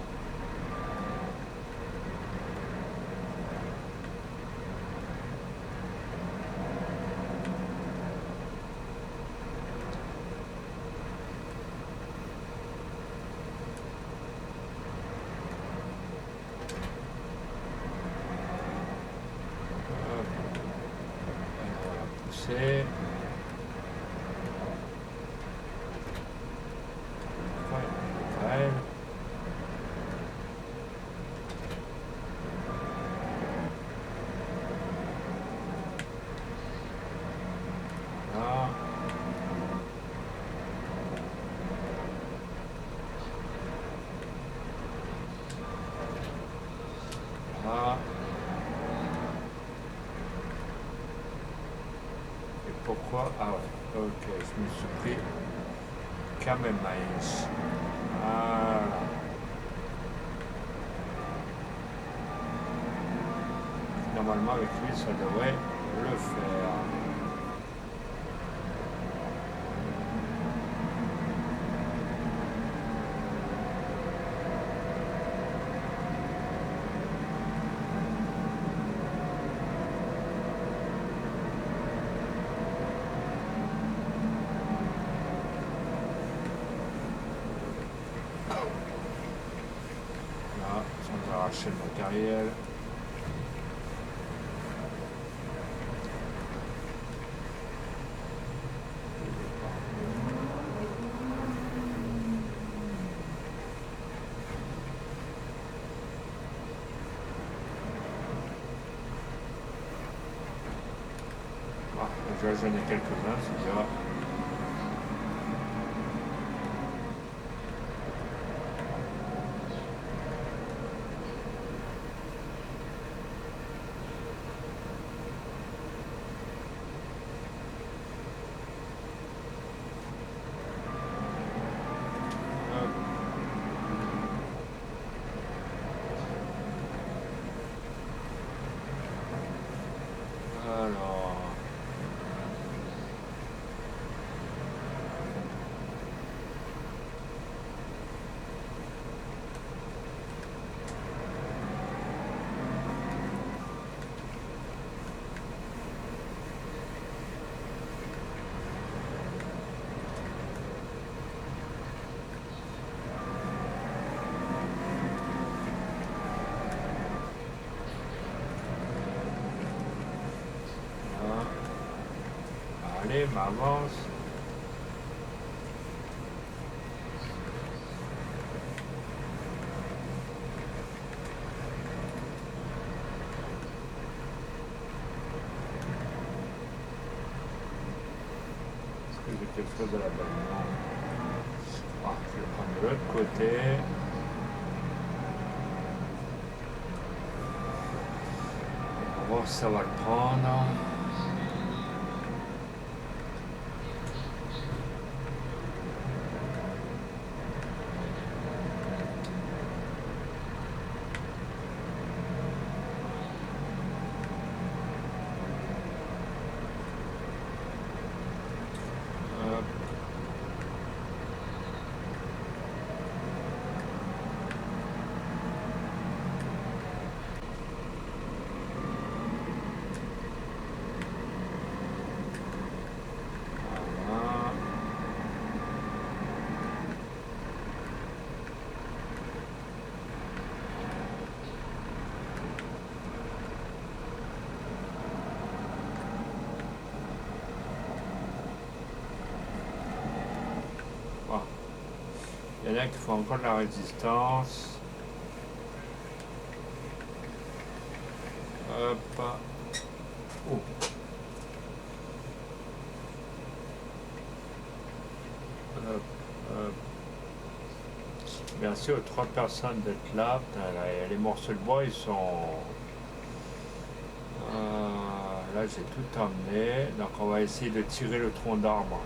hop, on va pousser. Ouais, ouais. Là. Là. Et pourquoi? Ah ouais, ok, je me suis pris Camemaïs. Voilà. Normalement avec lui ça devrait le faire. Là, sans arracher le matériel. Ah, déjà j'en ai quelques-uns, c'est déjà. Hop. Alors. Là. Allez, m'avance. que j'ai quelque chose à la bonne? Non. Ah, je vais prendre de l'autre côté. On va voir si ça va le prendre. Hop. Voilà. Bon. Il y en a qui font encore de la résistance. Hop. Oh. Hop, hop. Merci aux 3 personnes d'être là. Putain, les morceaux de bois, ils sont... là, j'ai tout emmené. Donc, on va essayer de tirer le tronc d'arbre.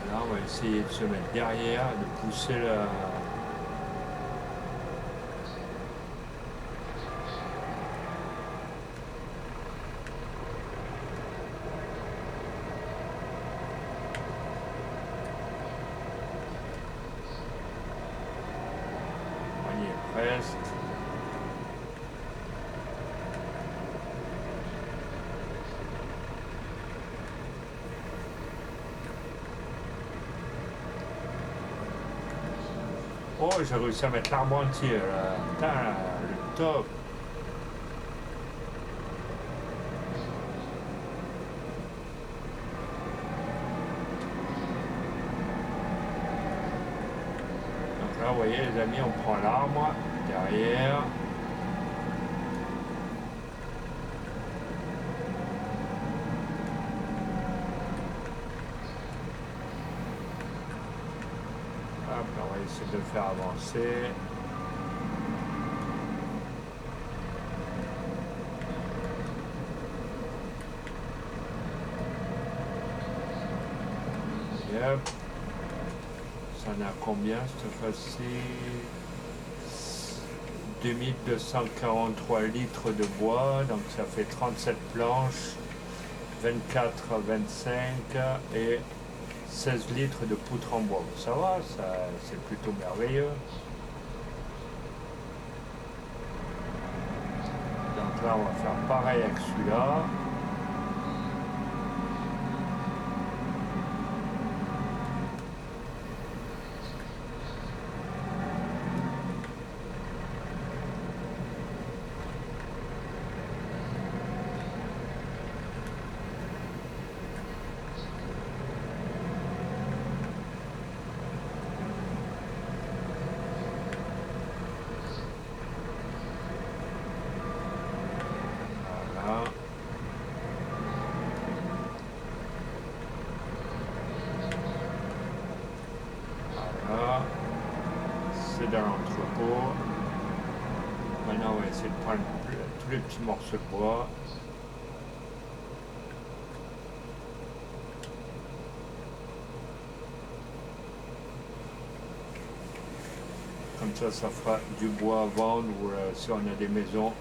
Voilà, on va essayer de se mettre derrière, de pousser le... On y est presque. Oh, j'ai réussi à mettre l'arbre entier là. Putain, le top. Donc là, vous voyez les amis, on prend l'arbre derrière. Hop, on va essayer de le faire avancer. Et hop. Ça en a combien cette fois-ci? 2243 litres de bois, donc ça fait 37 planches, 24, 25 et 16 litres de poutre en bois. Ça va, ça, c'est plutôt merveilleux. Donc là, on va faire pareil avec celui-là. Voilà. Voilà. C'est dans l'entrepôt. Maintenant, on va essayer de prendre tous les petits morceaux de bois. Comme ça fera du bois à vendre ou si on a des maisons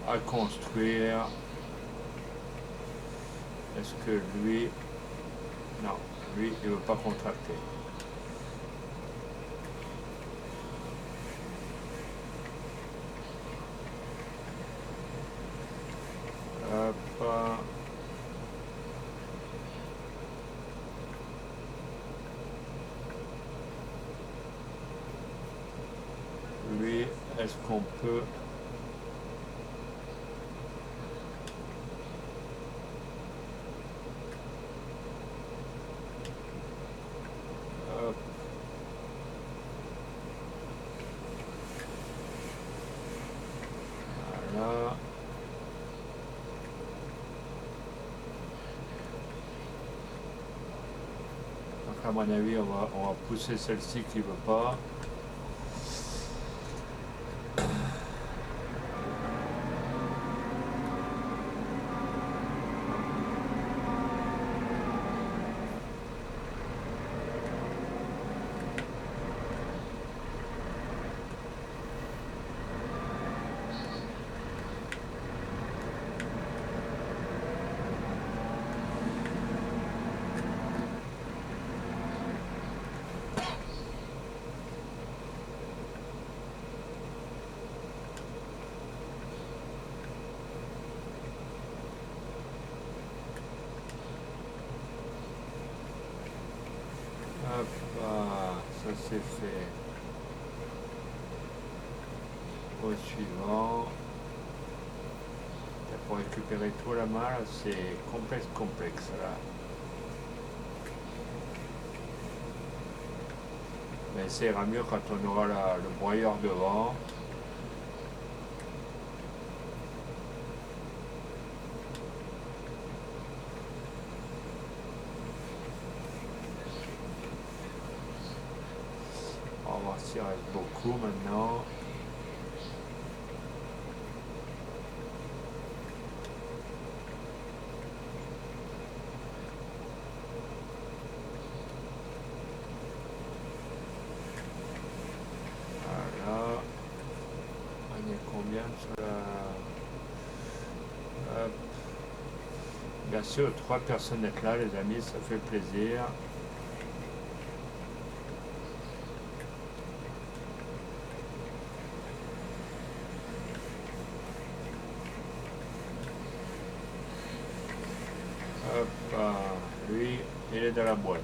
à construire. Est-ce que lui... Non, lui, il ne veut pas contracter. Hop. Lui, est-ce qu'on peut... à mon avis, on va pousser celle-ci qui ne veut pas. Hop, ça c'est fait. Au suivant. Pour récupérer tout la main, c'est complexe là. Mais ça ira mieux quand on aura le broyeur devant. On va voir s'il reste beaucoup maintenant. Voilà. On est combien sur la... Hop. Bien sûr, 3 personnes d'être là, les amis, ça fait plaisir. Hop, lui, il est dans la boîte.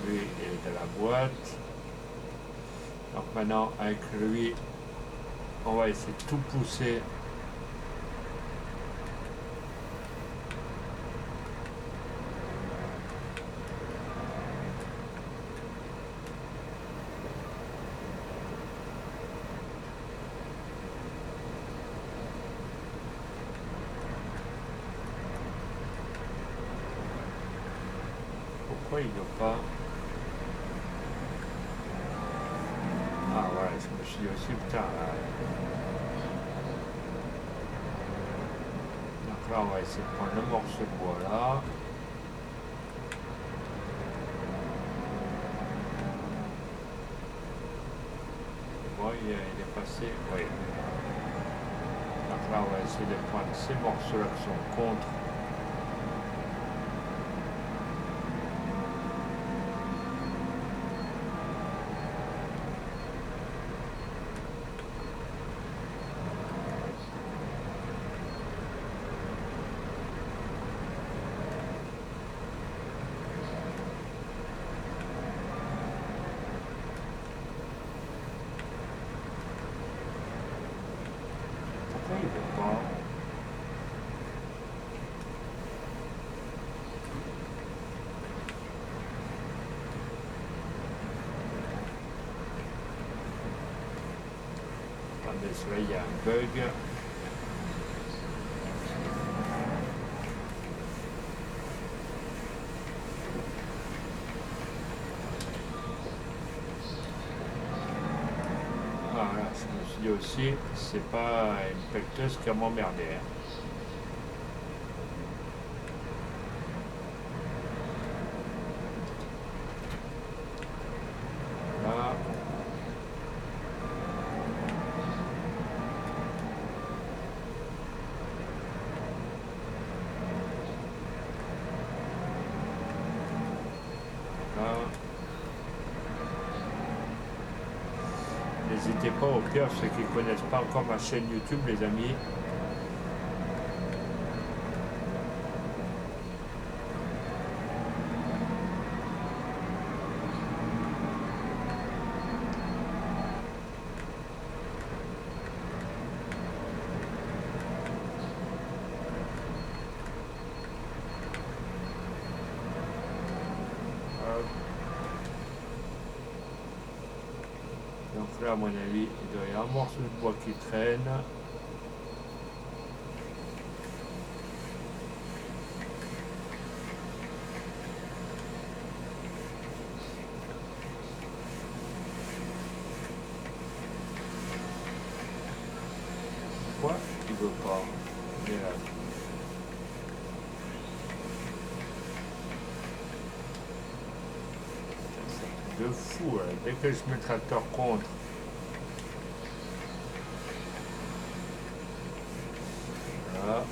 Lui, il est dans la boîte. Donc maintenant, avec lui, on va essayer de tout pousser. Pourquoi il ne veut pas? Ah voilà, je me suis dit aussi, putain, là. Donc là, on va essayer de prendre le morceau de bois là. Bon, il est passé, oui. Donc là, on va essayer de prendre ces morceaux-là qui sont contre. Pourquoi il ne veut pas? Attendez, celui-là, il y a un bug. Voilà, je me suis dit aussi, c'est pas une pelleteuse qui a m'emmerdé. Là. Là. N'hésitez pas au pire, ceux qui ne connaissent pas encore ma chaîne YouTube, les amis. Donc là, à mon avis, il doit y avoir un morceau de bois qui traîne. il veut pas. Il est là. C'est un truc de fou, hein. Dès que je mets le tracteur contre. Voilà.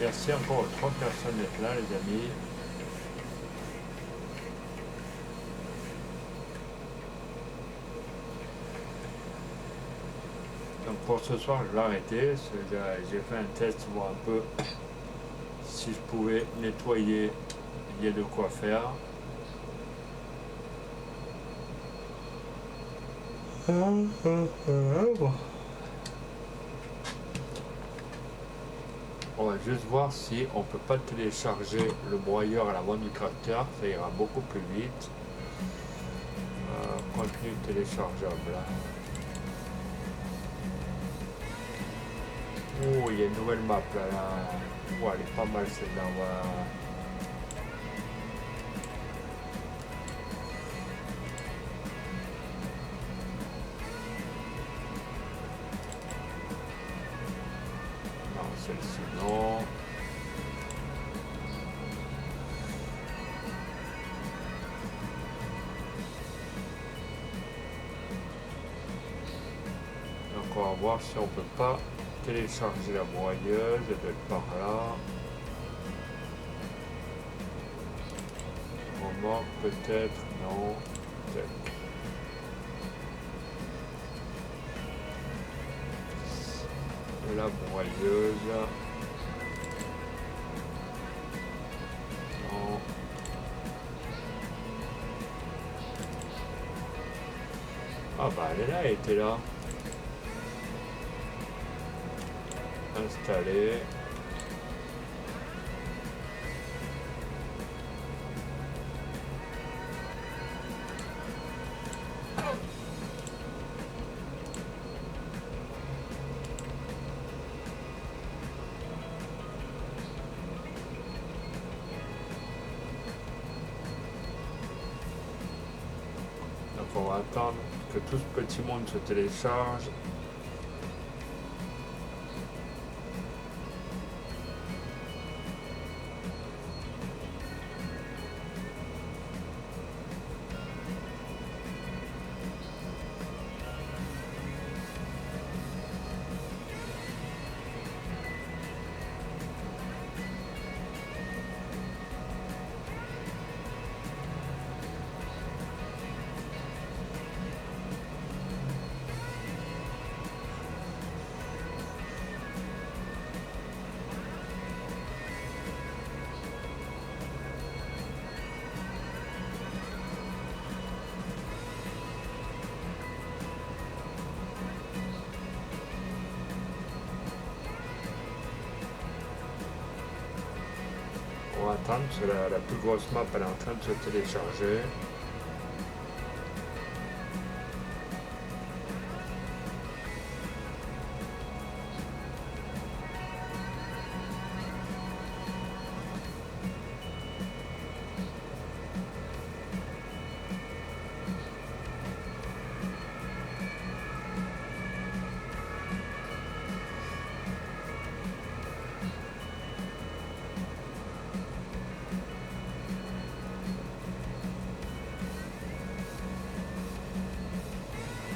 Merci encore aux 3 personnes d'être là, les amis. Donc pour ce soir, je vais arrêter. J'ai fait un test pour voir un peu si je pouvais nettoyer. Il y a de quoi faire. On va juste voir si on peut pas télécharger le broyeur à l'avant du tracteur, ça ira beaucoup plus vite. Contenu téléchargeable. Oh, il y a une nouvelle map là. Oh, elle est pas mal celle-là. Non, celle-ci non. Donc on va voir si on peut pas télécharger la broyeuse, elle doit être par là. Moment, peut-être, non, peut-être. La broyeuse. Non. Ah bah elle est là, elle était là. Installer. Donc on va attendre que tout ce petit monde se télécharge. On va attendre parce que la plus grosse map elle est en train de se télécharger.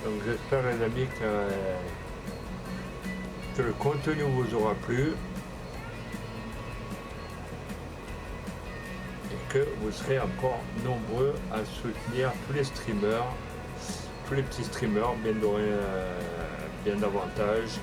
Donc j'espère les amis que le contenu vous aura plu et que vous serez encore nombreux à soutenir tous les streamers, tous les petits streamers bien davantage.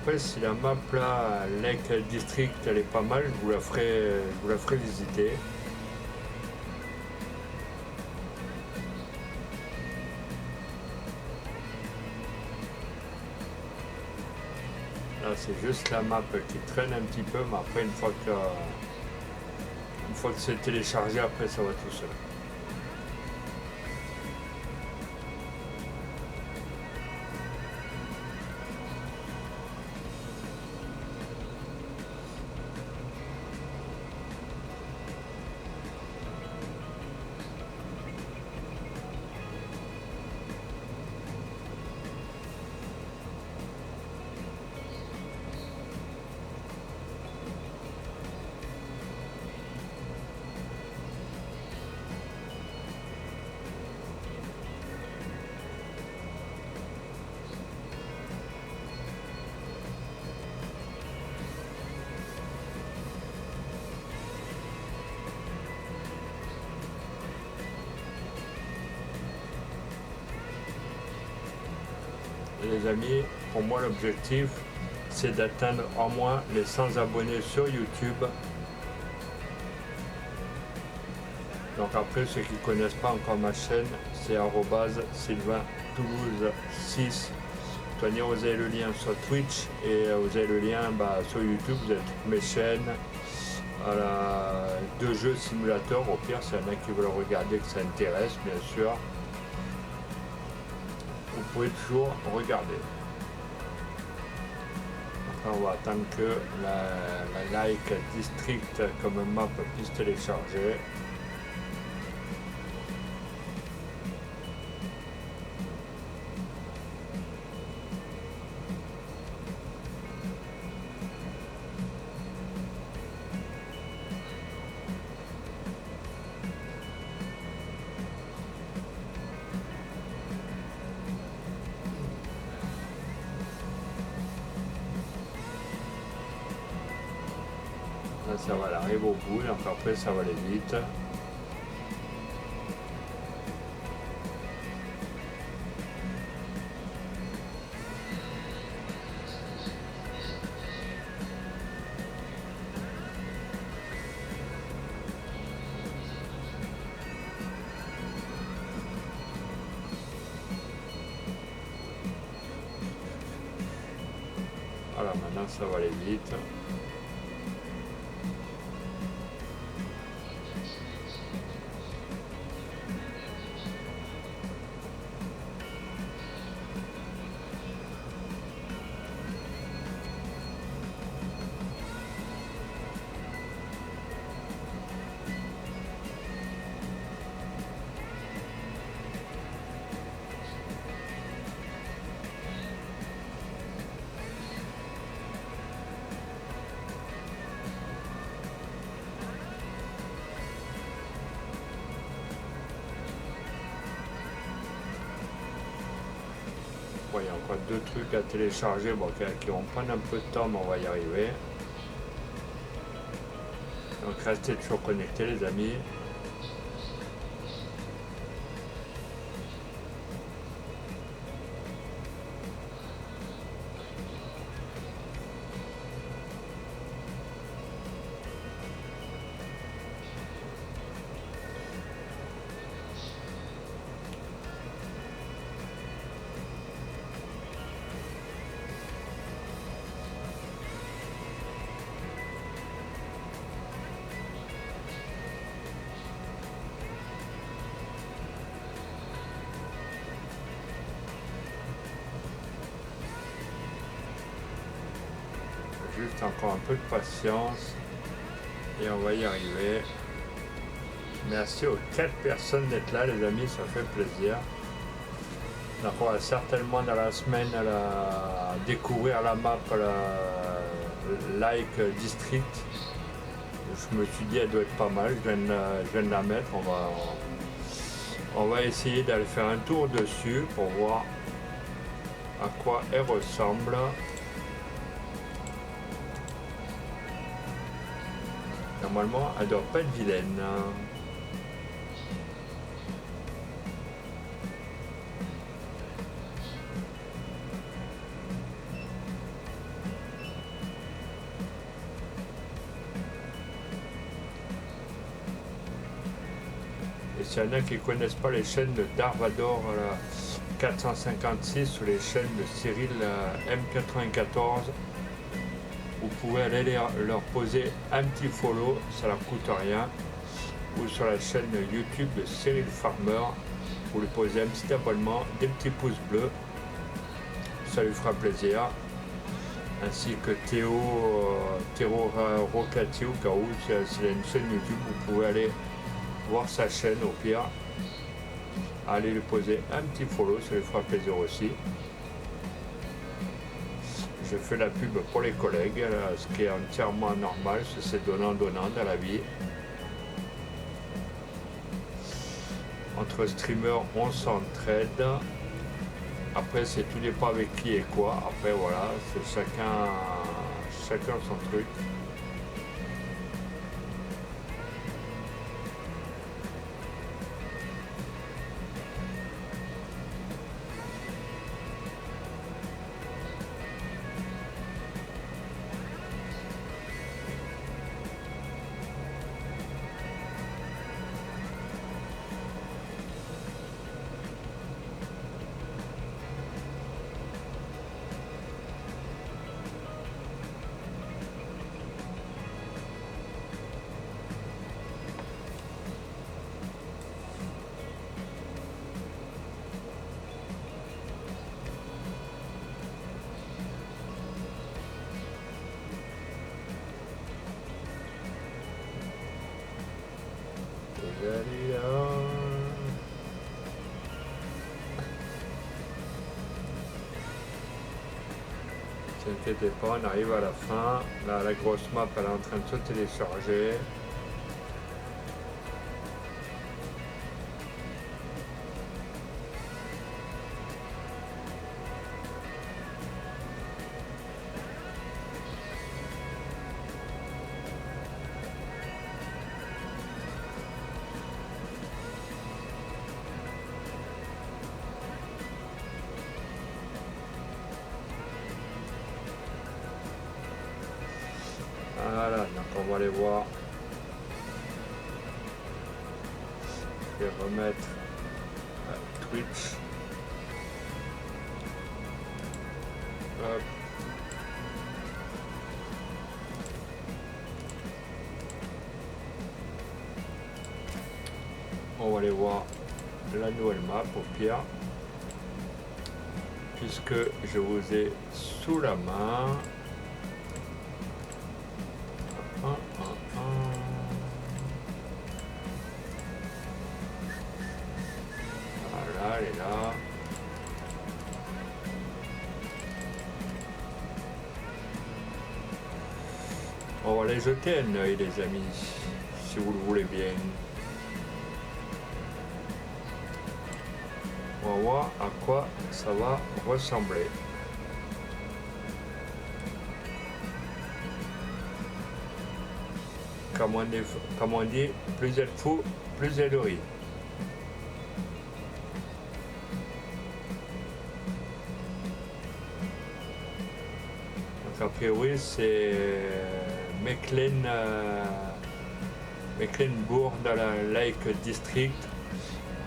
Après, si la map là, Lake District, elle est pas mal, je vous la ferai visiter. Là, c'est juste la map qui traîne un petit peu, mais après, une fois que c'est téléchargé, après ça va tout seul. Les amis, pour moi l'objectif c'est d'atteindre au moins les 100 abonnés sur YouTube. Donc après ceux qui ne connaissent pas encore ma chaîne, c'est @sylvaintoulouse6. Vous avez le lien sur Twitch et vous avez le lien sur YouTube, vous avez toutes mes chaînes de jeux simulateurs. Au pire, s'il y en a qui veulent regarder que ça intéresse, bien sûr, vous pouvez toujours regarder. Après, on va attendre que la Like District comme map puisse télécharger. Là, ça va arriver au bout, donc après ça va aller vite. Voilà, maintenant ça va aller vite. Bon, il y a encore deux trucs à télécharger qui vont prendre un peu de temps, mais on va y arriver. Donc restez toujours connectés les amis. Juste encore un peu de patience et on va y arriver. Merci aux 4 personnes d'être là les amis, ça fait plaisir. Donc on va certainement dans la semaine découvrir la map Like District. Je me suis dit elle doit être pas mal, je viens de la mettre, on va essayer d'aller faire un tour dessus pour voir à quoi elle ressemble. Normalement, elle doit pas être vilaine. Et s'il y en a qui ne connaissent pas les chaînes de Darvador 456 ou les chaînes de Cyril M94, vous pouvez aller leur poser un petit follow, ça leur coûte rien. ou sur la chaîne YouTube de Cyril Farmer. Vous lui posez un petit abonnement, des petits pouces bleus, ça lui fera plaisir. Ainsi que Théo Rocati au cas où, s'il a une chaîne YouTube, vous pouvez aller voir sa chaîne au pire. Allez lui poser un petit follow, ça lui fera plaisir aussi. Je fais la pub pour les collègues, ce qui est entièrement normal, c'est donnant-donnant dans la vie. Entre streamers, on s'entraide. Après, c'est tout dépend avec qui et quoi. Après, voilà, c'est chacun son truc. Ne t'inquiétez pas, on arrive à la fin. Là, la grosse map, elle est en train de se télécharger. Voilà, donc on va aller voir. Je vais remettre Twitch. Hop. On va aller voir la nouvelle map au pire. Puisque je vous ai sous la main. Voilà, elle est là. On va aller jeter un œil, les amis, si vous le voulez bien. On va voir à quoi ça va ressembler. Comme on dit, plus elle fout, plus elle rit. Donc a priori c'est Mecklenburg dans la Lake District.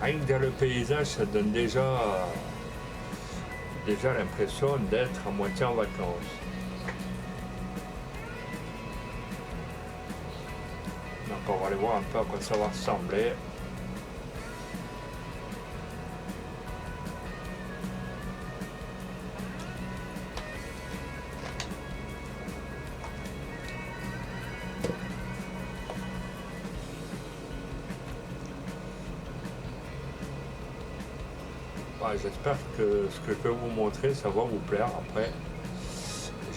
Rien que dans le paysage, ça donne déjà l'impression d'être à moitié en vacances. Donc on va aller voir un peu à quoi ça va ressembler. J'espère que ce que je vais vous montrer, ça va vous plaire. Après,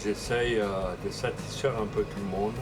j'essaye de satisfaire un peu tout le monde.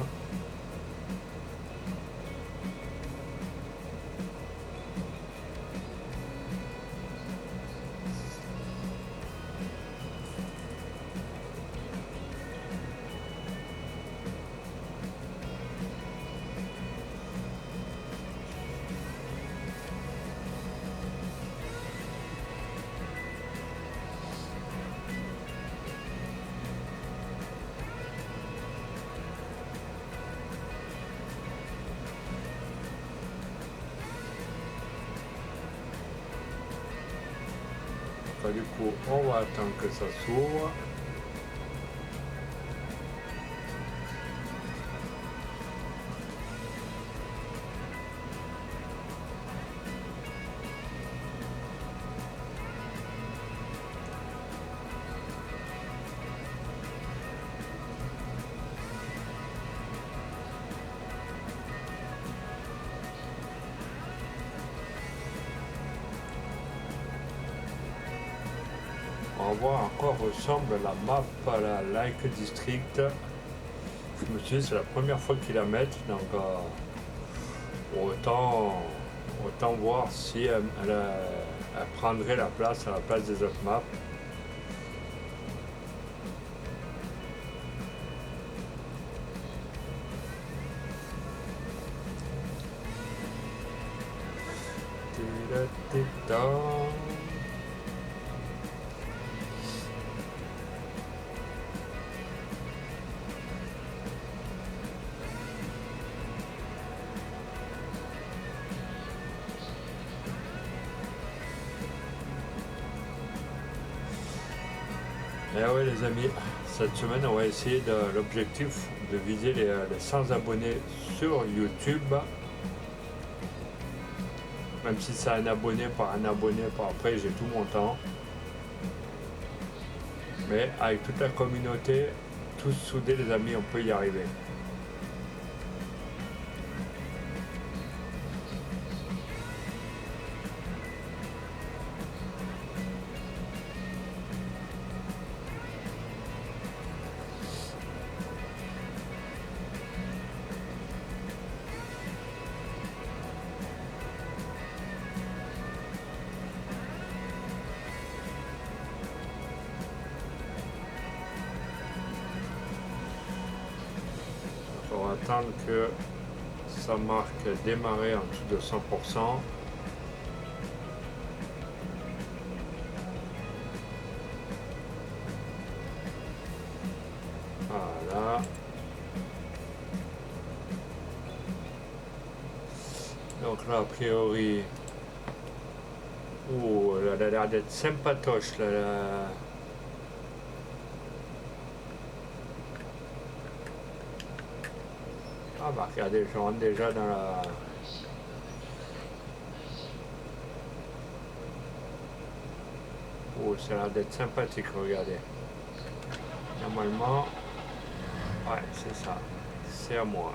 Du coup, on va attendre que ça s'ouvre. On va voir à quoi ressemble la map à la Like District. Je me suis dit c'est la première fois qu'ils la mettent, donc autant voir si elle prendrait la place à la place des autres maps. Et ouais les amis, cette semaine on va essayer l'objectif de viser les 100 abonnés sur YouTube. Même si c'est un abonné par après j'ai tout mon temps. Mais avec toute la communauté, tous soudés les amis, on peut y arriver. On va attendre que ça marque démarrer en dessous de 100%. Voilà. Donc là, a priori, elle a l'air d'être sympatoche là. Ah bah regardez, je rentre déjà dans la... Ça a l'air d'être sympathique, regardez. Normalement, ouais, c'est ça. C'est à moi.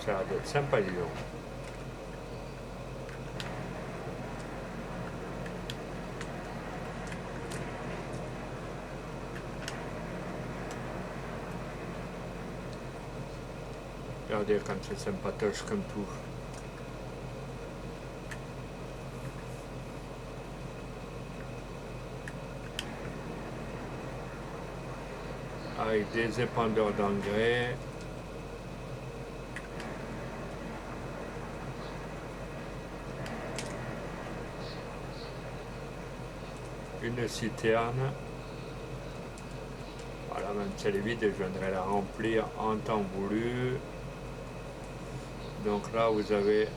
Ça a l'air d'être sympa, dis donc. Regardez comme c'est sympatoche comme tout. Avec des épandeurs d'engrais. Une citerne. Voilà, même si elle est vide, je viendrai la remplir en temps voulu. Donc là, vous avez une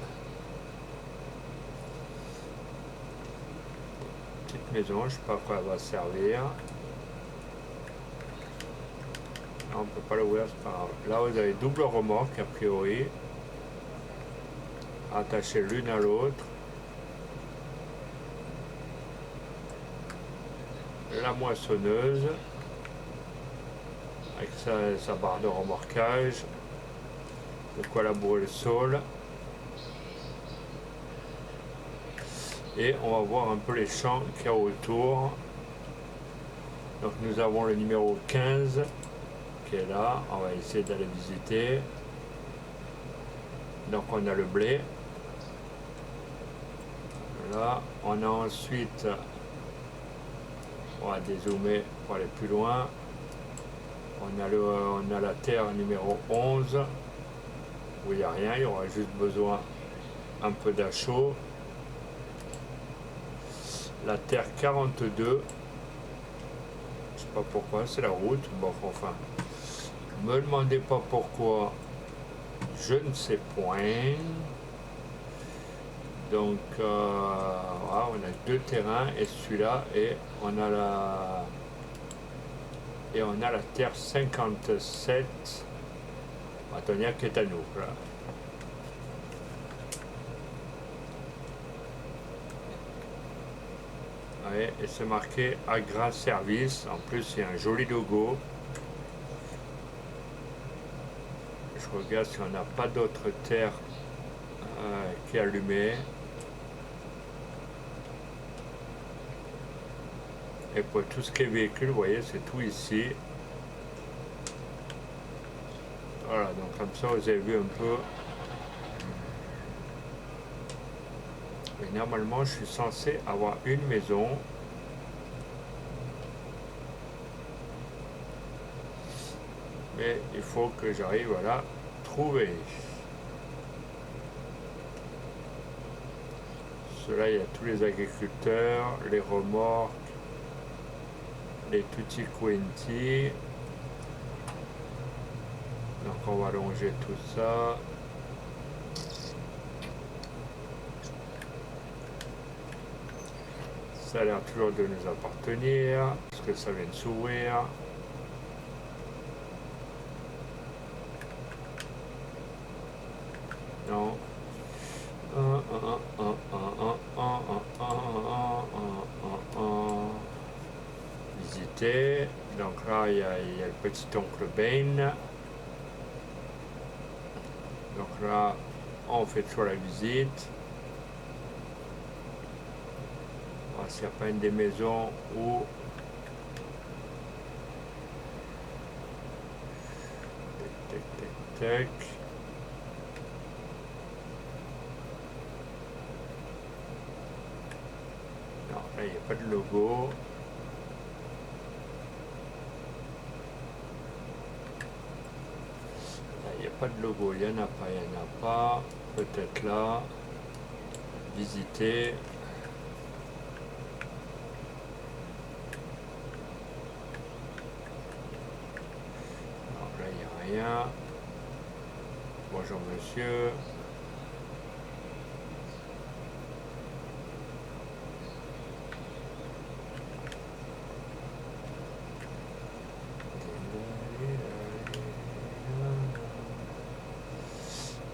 petite maison, je ne sais pas à quoi elle va servir. On ne peut pas l'ouvrir, c'est pas grave. Là, vous avez double remorque, a priori. Attachées l'une à l'autre. La moissonneuse. Avec sa barre de remorquage. De quoi labourer le sol. Et on va voir un peu les champs qu'il y a autour. Donc nous avons le numéro 15 qui est là. On va essayer d'aller visiter. Donc on a le blé. Là, on a ensuite, on va dézoomer pour aller plus loin. On a la terre numéro 11 où il n'y a rien, il y aura juste besoin un peu d'achot. La terre 42, je sais pas pourquoi, c'est la route, bon enfin, me demandez pas pourquoi, je ne sais point. Donc voilà, on a deux terrains et celui-là et on a la terre 57. Antonia qui est à nous. Voilà. Ouais, et c'est marqué Agra Service. En plus, il y a un joli logo. Je regarde si on n'a pas d'autres terres qui est allumée. Et pour tout ce qui est véhicule, vous voyez, c'est tout ici. Voilà, donc comme ça, vous avez vu un peu. Et normalement, je suis censé avoir une maison. Mais il faut que j'arrive à la trouver. Cela, il y a tous les agriculteurs, les remorques, les tutti quanti. Donc on va allonger tout ça. Ça a l'air toujours de nous appartenir, parce que ça vient de s'ouvrir. Non. Visiter. Donc là, il y a le petit oncle Ben. Donc là, on fait toujours la visite. Voir s'il n'y a pas une des maisons où tac, tac, tac. Non, là, il n'y a pas de logo. Là, il n'y a pas de logo. Il n'y en a pas, il n'y en a pas. Peut-être là. Visiter. Non, là, il n'y a rien. Bonjour, monsieur.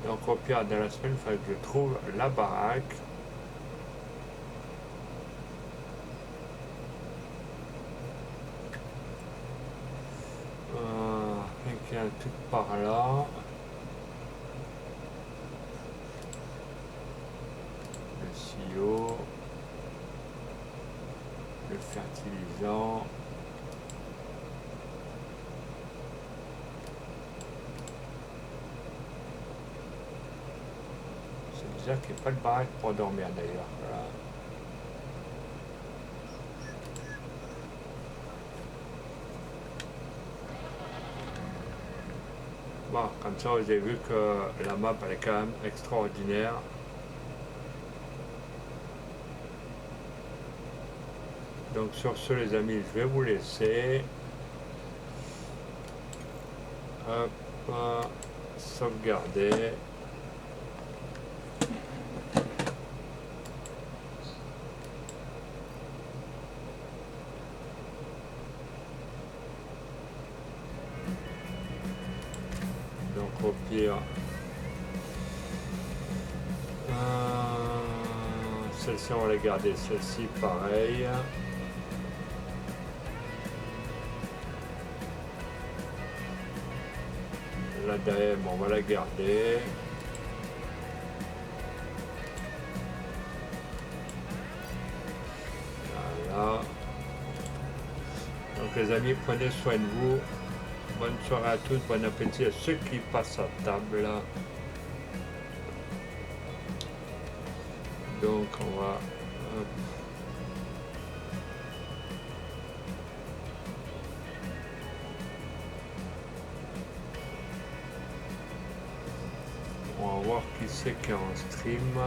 Donc au pire, dans la semaine, il faut que je trouve la baraque. Il y a un truc par là. Le silo. Le fertilisant. C'est bizarre qu'il n'y ait pas de baraque pour dormir d'ailleurs. Voilà. Bon, comme ça, vous avez vu que la map elle est quand même extraordinaire. Donc sur ce, les amis, je vais vous laisser. Hop, sauvegarder. Donc au pire, celle-ci on va la garder, celle-ci pareil. La derrière, on va la garder. Voilà. Donc les amis, prenez soin de vous. Bonne soirée à tous, bon appétit à ceux qui passent à table. Donc on va... Hop. On va voir qui c'est qui est en stream.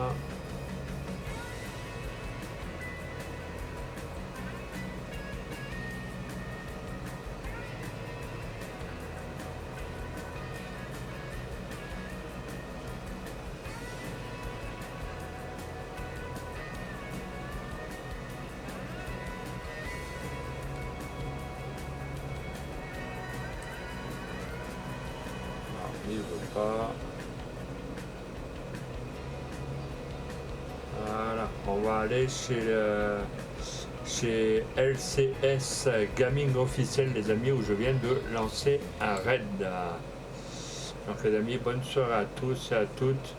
Il ne veut pas. Voilà, on va aller chez LCS Gaming officiel, les amis, où je viens de lancer un raid. Donc les amis, bonne soirée à tous et à toutes.